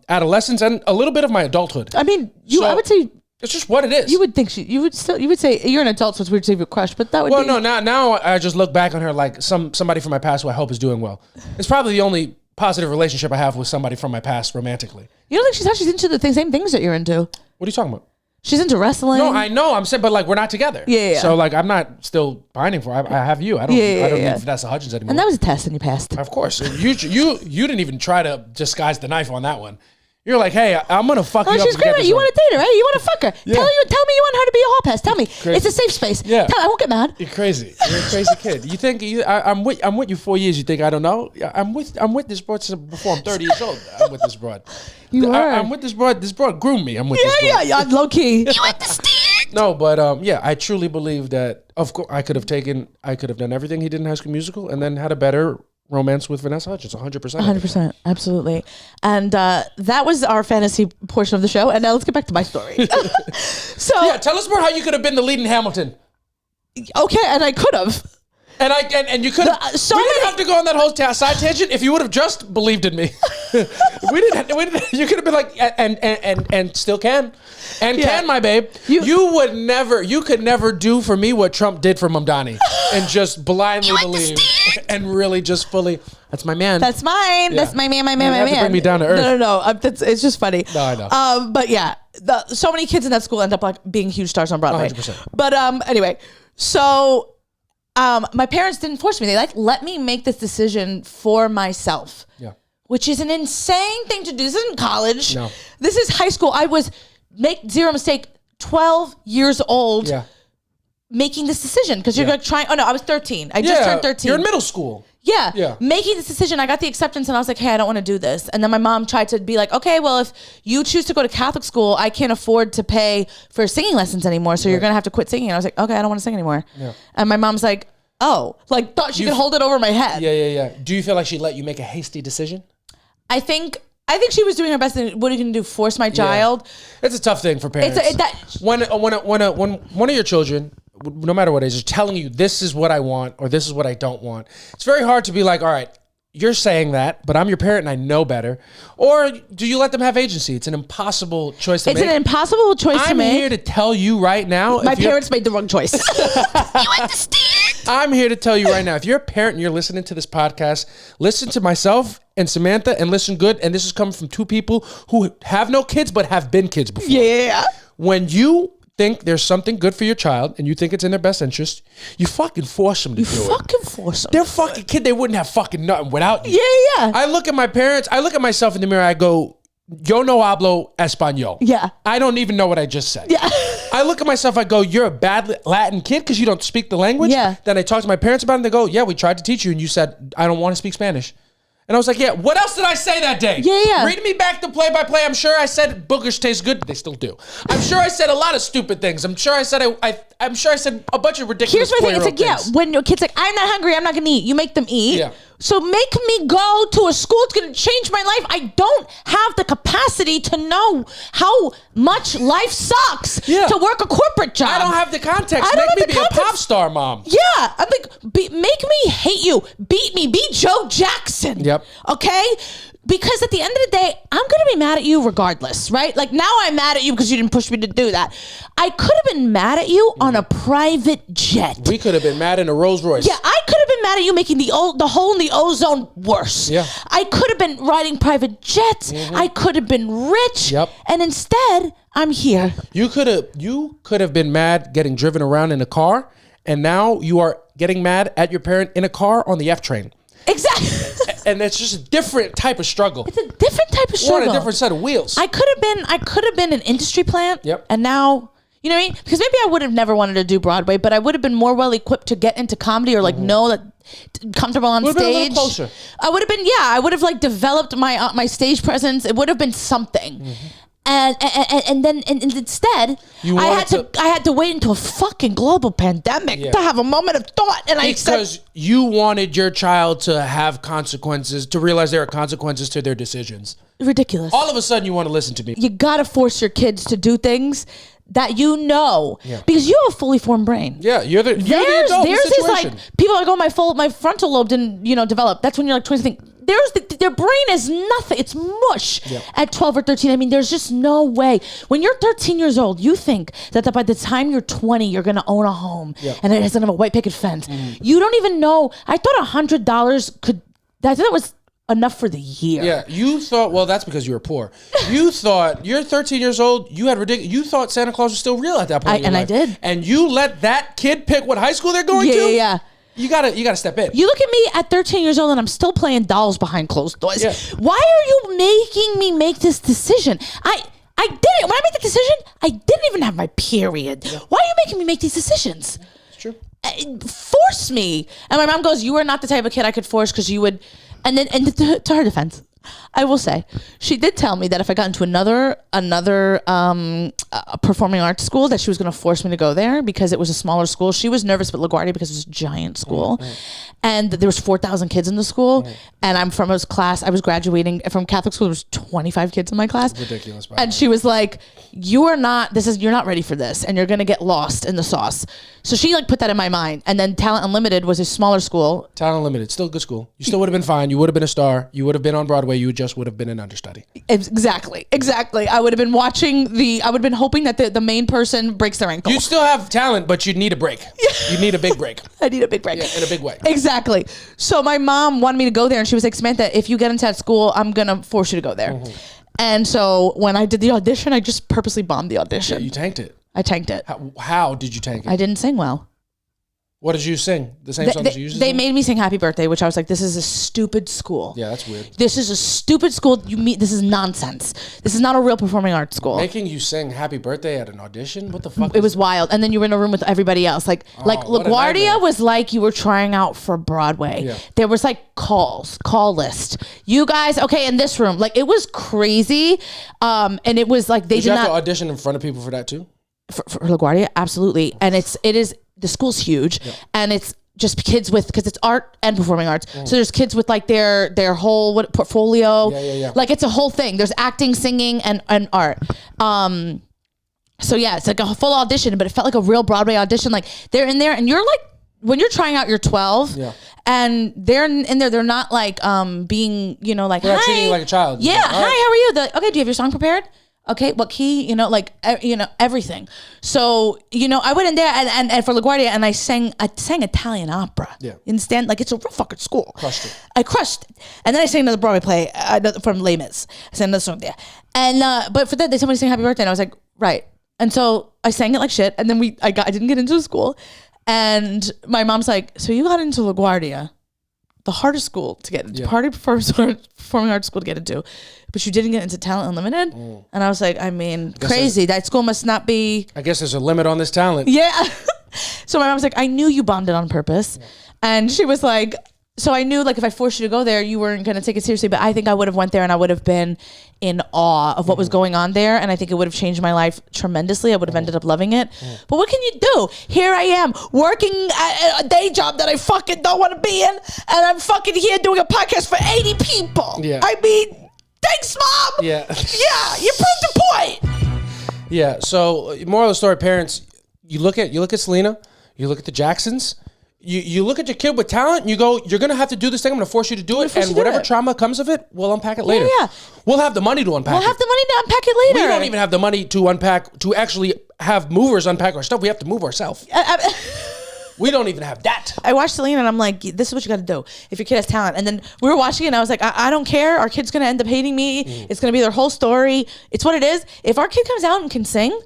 adolescence and a little bit of my adulthood. I mean, I would say it's just what it is. You would think you would say you're an adult, so it's weird to say you're crush, but that would. Well, no, now I just look back on her like somebody from my past who I hope is doing well. It's probably the only positive relationship I have with somebody from my past romantically. You don't think she's into the same things that you're into? What are you talking about? She's into wrestling. No, I know. I'm saying, but like we're not together. Yeah. So like I'm not still pining for. I have you. I don't need Vanessa Hudgens anymore. And that was a test, and you passed. Of course. You didn't even try to disguise the knife on that one. You're like, hey, I'm gonna fuck you up. She's great. You want to date her, right? You want to fuck her. Yeah. Tell me you want her to be a hall pass. Tell me. Crazy. It's a safe space. Yeah. I won't get mad. You're crazy. You're a crazy kid. You think I'm with you 4 years? You think I don't know? I'm with this broad since before I'm 30 years old. I'm with this broad. I'm with this broad. This broad groomed me. I'm with this broad. Yeah. Low key. You understand? No, but I truly believe that. Of course, I could have done everything he did in High School Musical, and then had a better romance with Vanessa Hudgens, 100%. 100%, absolutely. And that was our fantasy portion of the show. And now let's get back to my story. So tell us more how you could have been the lead in Hamilton. Okay, and I could have. And you could we didn't have to go on that whole side tangent if you would have just believed in me. we didn't. You could have been like, and still can. And can, my babe. You could never do for me what Trump did for Mamdani and just blindly believe and really just fully, that's my man. That's mine. Yeah. That's my man, my man, my man. You have to bring me down to earth. No. It's just funny. No, I know. But yeah, so many kids in that school end up like being huge stars on Broadway. 100%. But anyway, so my parents didn't force me. They let me make this decision for myself. Yeah. Which is an insane thing to do. This isn't college. No. This is high school. I was, make zero mistake, 12 years old making this decision. Because you're like trying, I was 13. I just turned 13. You're in middle school. Yeah. Making this decision, I got the acceptance and I was like, hey, I don't want to do this. And then my mom tried to be like, okay, well, if you choose to go to Catholic school, I can't afford to pay for singing lessons anymore. So you're going to have to quit singing. And I was like, okay, I don't want to sing anymore. Yeah. And my mom's like, oh, like thought she could hold it over my head. Yeah. Do you feel like she let you make a hasty decision? I think I think she was doing her best. What are you going to do? Force my child? It's a tough thing for parents. When one of your children, no matter what age, is telling you this is what I want or this is what I don't want, it's very hard to be like, all right, you're saying that, but I'm your parent and I know better. Or do you let them have agency? It's an impossible choice to make. It's an impossible choice to make. I'm here to tell you right now. My parents made the wrong choice. You understand? I'm here to tell you right now. If you're a parent and you're listening to this podcast, listen to myself and Samantha and listen good. And this is coming from two people who have no kids but have been kids before. Yeah. When you think there's something good for your child and you think it's in their best interest, you fucking force them to do it. You fucking force them. They're fucking kid. They wouldn't have fucking nothing without you. Yeah. I look at my parents. I look at myself in the mirror. I go, yo no hablo español. Yeah. I don't even know what I just said. Yeah. I look at myself. I go, you're a bad Latin kid because you don't speak the language. Yeah. Then I talk to my parents about it and they go, yeah, we tried to teach you and you said, I don't want to speak Spanish. And I was like, yeah, what else did I say that day? Yeah. Read me back the play-by-play. I'm sure I said boogers taste good. They still do. I'm sure I said a lot of stupid things. I'm sure I said I'm sure I said a bunch of ridiculous Here's my thing. It's like, things. when your kid's like, I'm not hungry, I'm not going to eat. You make them eat. Yeah. So make me go to a school that's going to change my life. I don't have the capacity to know how much life sucks to work a corporate job. I don't have the context. I don't Make have me the be context. a pop star, mom. Yeah, I'm like, make me hate you. Beat me. Be Joe Jackson. Yep. Okay? Because at the end of the day, I'm going to be mad at you regardless, right? Like now I'm mad at you because you didn't push me to do that. I could have been mad at you on a private jet. We could have been mad in a Rolls Royce. Yeah, I could have been mad at you making the hole in the ozone worse. Yeah. I could have been riding private jets. I could have been rich. Yep. And instead, I'm here. You could have been mad getting driven around in a car, and now you are getting mad at your parent in a car on the F train. Exactly. And it's just a different type of struggle. It's a different type of struggle. We're on a different set of wheels. I could have been an industry plant. Yep. And now, you know what I mean? Because maybe I would have never wanted to do Broadway, but I would have been more well equipped to get into comedy or like know that comfortable on Would've stage. been a little closer. I would have been, I would have like developed my stage presence. It would have been something. And instead, I had to wait until a fucking global pandemic to have a moment of thought. And because you wanted your child to have consequences, to realize there are consequences to their decisions. Ridiculous. All of a sudden, you want to listen to me. You gotta force your kids to do things that you know, because you have a fully formed brain. Yeah, you're the adult in the Theirs is situation. like, people are like, oh, my frontal lobe didn't, develop. That's when you're like 20 something. Their brain is nothing. It's mush at 12 or 13. I mean, there's just no way. When you're 13 years old, you think that by the time you're 20, you're going to own a home and it doesn't have a white picket fence. You don't even know. I thought $100 I thought it was enough for the year. Yeah, you thought, well, that's because you were poor. You thought, you're 13 years old, you had ridiculous, you thought Santa Claus was still real at that point in your life. I did. And you let that kid pick what high school they're going to? Yeah. You gotta step in. You look at me at 13 years old and I'm still playing dolls behind closed doors. Yeah. Why are you making me make this decision? I didn't. When I made the decision, I didn't even have my period. Why are you making me make these decisions? It's true. Force me. And my mom goes, you are not the type of kid I could force because you would. And to her defense, I will say, she did tell me that if I got into another performing arts school, that she was going to force me to go there because it was a smaller school. She was nervous with LaGuardia because it was a giant school, and there was 4,000 kids in the school. And I'm from a class. I was graduating from Catholic school. There was 25 kids in my class. Ridiculous. And she was like, you're not ready for this, and you're going to get lost in the sauce. So she like put that in my mind. And then Talent Unlimited was a smaller school. Talent Unlimited, still a good school. You still would have been fine. You would have been a star. You would have been on Broadway. You just would have been an understudy. Exactly. I would have been hoping that the main person breaks their ankle. You still have talent, but you need a break. You need a big break. I need a big break. Yeah, in a big way. Exactly. So my mom wanted me to go there, and she was like, Samantha, if you get into that school, I'm going to force you to go there. And so when I did the audition, I just purposely bombed the audition. Yeah, you tanked it. I tanked it. How did you tank it? I didn't sing well. What did you sing? The same song that you used to They sing? made me sing Happy Birthday, which I was like, this is a stupid school. Yeah, that's weird. This is a stupid school. This is nonsense. This is not a real performing arts school. Making you sing Happy Birthday at an audition? What the fuck? It was wild. And then you were in a room with everybody else. Like what a LaGuardia nightmare. was like you were trying out for Broadway. Yeah. There was like call list. You guys, okay, in this room. Like it was crazy. And it was like they Did did you have not to audition in front of people for that too? for LaGuardia, absolutely. And it is the school's huge, and it's just kids with, because it's art and performing arts. So there's kids with like their whole portfolio. Yeah. Like it's a whole thing. There's acting, singing, and art. So yeah, it's like a full audition, but it felt like a real Broadway audition. Like they're in there, and you're like, when you're trying out, you're 12, and they're in there. They're not like being, like, They're not hi, treating you like a child. Yeah, Like, hi, how are you? Okay, do you have your song prepared? Okay, what key? Like everything. So I went in there and for LaGuardia, and I sang Italian opera. Yeah, understand? Like it's a real fucking school. Crushed it. I crushed it, and then I sang another Broadway play from Les Mis. I sang another song there, and but for that they told me to sing Happy Birthday, and I was like, right. And so I sang it like shit, and then I didn't get into the school, and my mom's like, so you got into LaGuardia, the hardest school to get into, performing arts school to get into, but you didn't get into Talent Unlimited. And I was like, crazy. That school must not be. I guess there's a limit on this talent. Yeah. So my mom's like, I knew you bombed it on purpose. And she was like, so I knew like if I forced you to go there, you weren't going to take it seriously. But I think I would have went there and I would have been in awe of what was going on there. And I think it would have changed my life tremendously. I would have ended up loving it. But what can you do? Here I am working at a day job that I fucking don't want to be in. And I'm fucking here doing a podcast for 80 people. Yeah. I mean, thanks, Mom. Yeah. Yeah, you proved the point. Yeah. So moral of the story, parents, you look at Selena, you look at the Jacksons. You look at your kid with talent and you go, you're going to have to do this thing. I'm going to force you to do it. And whatever trauma comes of it, we'll unpack it later. Yeah. We'll have the money to unpack it. We'll have the money to unpack it later. We don't even have the money to unpack, to actually have movers unpack our stuff. We have to move ourselves. We don't even have that. I watched Selena and I'm like, this is what you got to do if your kid has talent. And then we were watching it and I was like, I don't care. Our kid's going to end up hating me. It's going to be their whole story. It's what it is. If our kid comes out and can sing,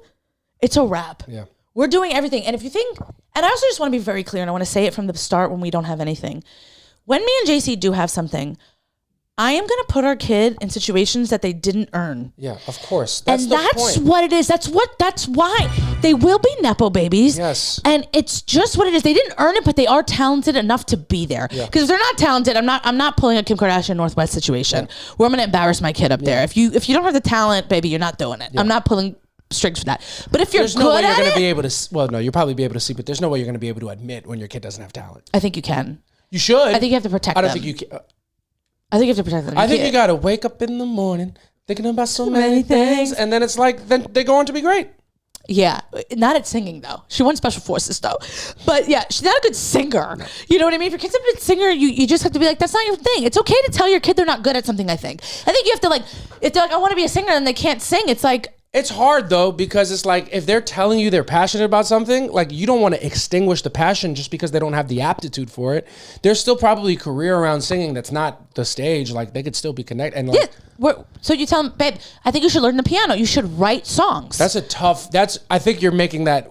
it's a wrap. Yeah. We're doing everything. And if you think, and I also just want to be very clear, and I want to say it from the start when we don't have anything. When me and JC do have something, I am going to put our kid in situations that they didn't earn. Yeah, of course. That's what it is. That's why they will be Nepo babies. Yes. And it's just what it is. They didn't earn it, but they are talented enough to be there. Because if they're not talented, I'm not pulling a Kim Kardashian Northwest situation where I'm going to embarrass my kid up there. If you don't have the talent, baby, you're not doing it. I'm not pulling strings for that. But if you're there's good no way at you're going it, to be able to. Well, no, you'll probably be able to see, but there's no way you're going to be able to admit when your kid doesn't have talent. I think you can. You should. I think you have to protect them. I don't think you can. I think you have to protect them. I think you got to wake up in the morning thinking about so many things, and then it's like then they go on to be great. Yeah, not at singing though. She won special forces though, but yeah, she's not a good singer. No. You know what I mean? If your kid's a good singer, you just have to be like, that's not your thing. It's okay to tell your kid they're not good at something. I think you have to like, if they're like, I want to be a singer and they can't sing. It's like. It's hard though, because it's like if they're telling you they're passionate about something, like you don't want to extinguish the passion just because they don't have the aptitude for it. There's still probably a career around singing that's not the stage. Like they could still be connected. And like, so you tell them, babe, I think you should learn the piano. You should write songs. I think you're making that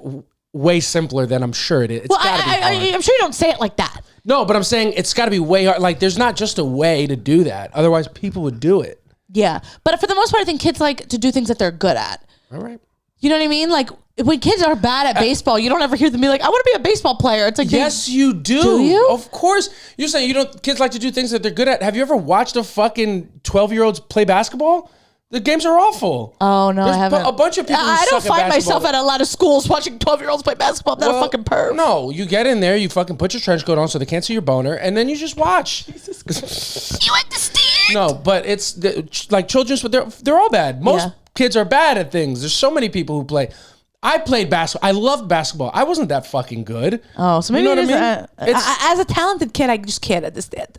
way simpler than I'm sure it is. It's gotta be hard. I'm sure you don't say it like that. No, but I'm saying it's got to be way hard. Like there's not just a way to do that. Otherwise people would do it. Yeah, but for the most part, I think kids like to do things that they're good at. All right. You know what I mean? Like when kids are bad at baseball, you don't ever hear them be like, "I want to be a baseball player." It's like, yes, you do. Do you? Of course. You're saying kids like to do things that they're good at. Have you ever watched a fucking 12-year-olds play basketball? The games are awful. Oh no, I haven't. A bunch of people. I don't find myself at a lot of schools watching 12-year-olds play basketball. I'm not a fucking perv. No, you get in there, you fucking put your trench coat on so they can't see your boner, and then you just watch. Jesus Christ. You understand? No, but it's like children's, but they're all bad. Most kids are bad at things. There's so many people who play. I played basketball. I loved basketball. I wasn't that fucking good. Oh, so maybe you know what I mean? As a talented kid, I just can't understand.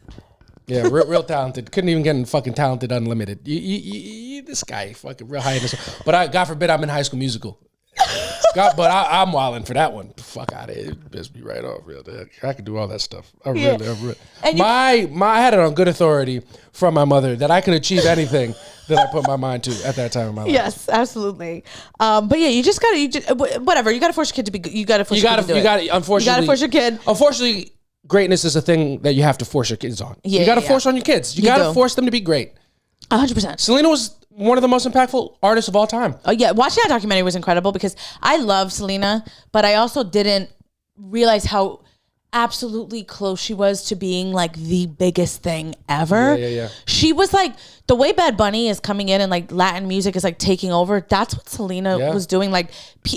Yeah, real talented. Couldn't even get in fucking Talented Unlimited. This guy fucking real high in this. But God forbid I'm in High School Musical. I'm wilding for that one. Fuck out of it. It pisses me right off. Real. I could do all that stuff. I really. I had it on good authority from my mother that I could achieve anything that I put my mind to at that time in my life. Yes, absolutely. But yeah, you just whatever. You gotta force your kid to be good. You gotta force your kid to do it. Unfortunately, you gotta force your kid. Unfortunately, greatness is a thing that you have to force your kids on. You got to force on your kids. You got to force them to be great. 100%. Selena was one of the most impactful artists of all time. Oh yeah, watching that documentary was incredible because I love Selena, but I also didn't realize how absolutely close she was to being like the biggest thing ever. Yeah. She was like, the way Bad Bunny is coming in and like Latin music is like taking over. That's what Selena was doing. Like,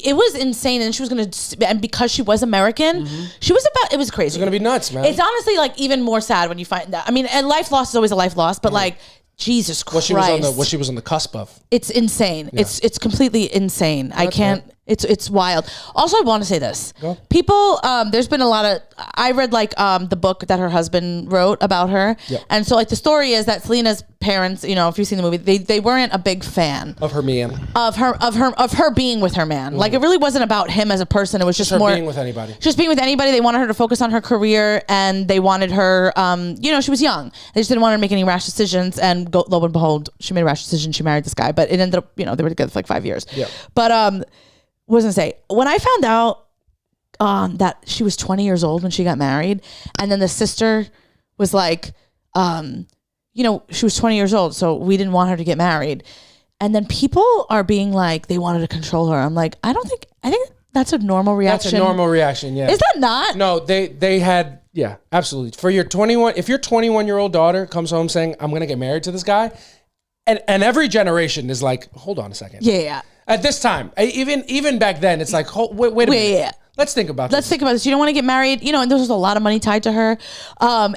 it was insane. And she was going to, and because she was American, it was crazy. It's going to be nuts, man. It's honestly like even more sad when you find that. I mean, a life loss is always a life loss, but like, Jesus Christ. What she was on the cusp of. It's insane. Yeah. It's completely insane. I can't. It's wild. Also, I want to say this. Go. People, there's been a lot of. I read like the book that her husband wrote about her, and so like the story is that Selena's parents, you know, if you've seen the movie, they weren't a big fan of her man, of her being with her man. Like it really wasn't about him as a person. It was just her more being with anybody. Just being with anybody. They wanted her to focus on her career, and they wanted her. You know, she was young. They just didn't want her to make any rash decisions. And lo and behold, she made a rash decision. She married this guy, but it ended up, you know, they were together for like 5 years. Yeah. But what was I gonna say? When I found out that she was 20 years old when she got married, and then the sister was like, you know, she was 20 years old, so we didn't want her to get married. And then people are being like, they wanted to control her. I'm like, I think that's a normal reaction. That's a normal reaction, yeah. Is that not? No, they had, yeah, absolutely. For your 21, if your 21-year-old daughter comes home saying, I'm going to get married to this guy, and every generation is like, hold on a second. Yeah. At this time, even back then, it's like, wait a minute. Yeah. Let's think about this. You don't want to get married, you know, and there's a lot of money tied to her.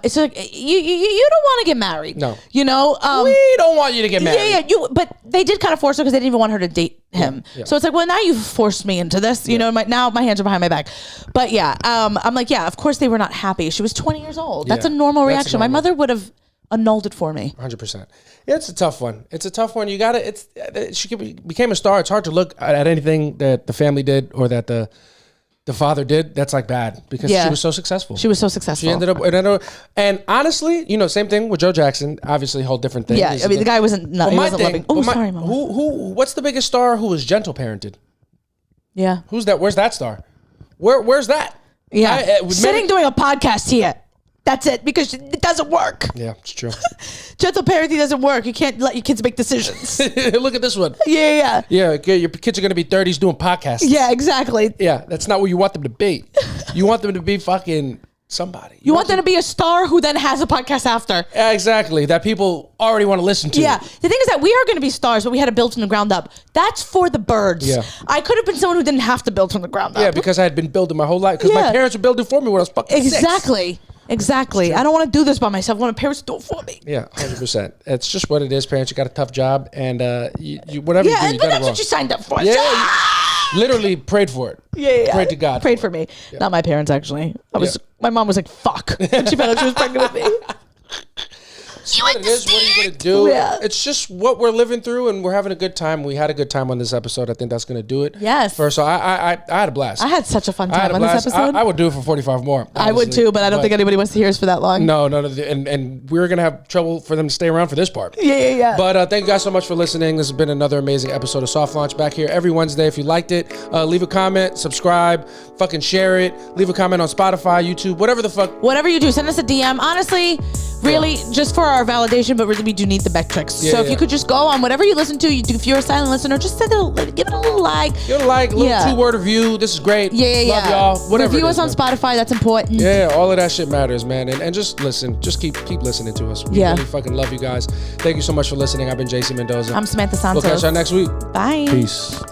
It's like you don't want to get married. No, you know, we don't want you to get married. Yeah. But they did kind of force her because they didn't even want her to date him. Yeah. So it's like, well, now you've forced me into this. You know, now my hands are behind my back. But yeah, I'm like, yeah, of course they were not happy. She was 20 years old. That's a normal reaction. My mother would have annulled it for me. 100%. Yeah, it's a tough one. You got to. She became a star. It's hard to look at anything that the family did or that the father did. That's like bad because she was so successful. She ended up, and honestly, you know, same thing with Joe Jackson. Obviously, whole different thing. Yeah, I mean, the guy wasn't. No, he wasn't loving. Oh, sorry, Mama. What's the biggest star who was gentle parented? Yeah. Who's that? Where's that star? Where's that? Yeah. Sitting doing a podcast here. That's it, because it doesn't work. Yeah, it's true. Gentle parenting doesn't work. You can't let your kids make decisions. Look at this one. Yeah. Yeah, your kids are going to be 30s doing podcasts. Yeah, exactly. Yeah, that's not what you want them to be. You want them to be fucking somebody. You want them to be a star who then has a podcast after. Yeah, exactly. That people already want to listen to. Yeah. The thing is that we are going to be stars, but we had to build from the ground up. That's for the birds. Yeah. I could have been someone who didn't have to build from the ground up. Yeah, because I had been building my whole life. Because my parents were building for me when I was fucking 6. Exactly. I don't want to do this by myself. I want my parents to do it for me. Yeah, 100%. It's just what it is, parents. You got a tough job, and you whatever you do, you got it wrong. Yeah, that's what you signed up for. Yeah, literally prayed for it. Yeah. Prayed to God. Prayed for me. Yeah. Not my parents, actually. My mom was like, fuck, when she found out she was pregnant with me. What are you going to do? Yeah. It's just what we're living through, and we're having a good time. We had a good time on this episode. I think that's going to do it. Yes. So I had a blast. I had such a fun time on this episode. I would do it for 45 more. Honestly. I would too, but I don't think anybody wants to hear us for that long. No. And we're going to have trouble for them to stay around for this part. Yeah. But thank you guys so much for listening. This has been another amazing episode of Soft Launch, back here every Wednesday. If you liked it, leave a comment, subscribe, fucking share it. Leave a comment on Spotify, YouTube, whatever the fuck. Whatever you do, send us a DM. Honestly, really, just for our validation, but really we do need the metrics. So if you could just go on whatever you listen to, if you're a silent listener, just give it a little like. Give it a like, a little 2-word review. This is great. Yeah. Love y'all. Whatever. Review us on Spotify. That's important. Yeah, all of that shit matters, man. And just listen. Just keep listening to us. We really fucking love you guys. Thank you so much for listening. I've been JC Mendoza. I'm Samantha Santos. We'll catch y'all next week. Bye. Peace.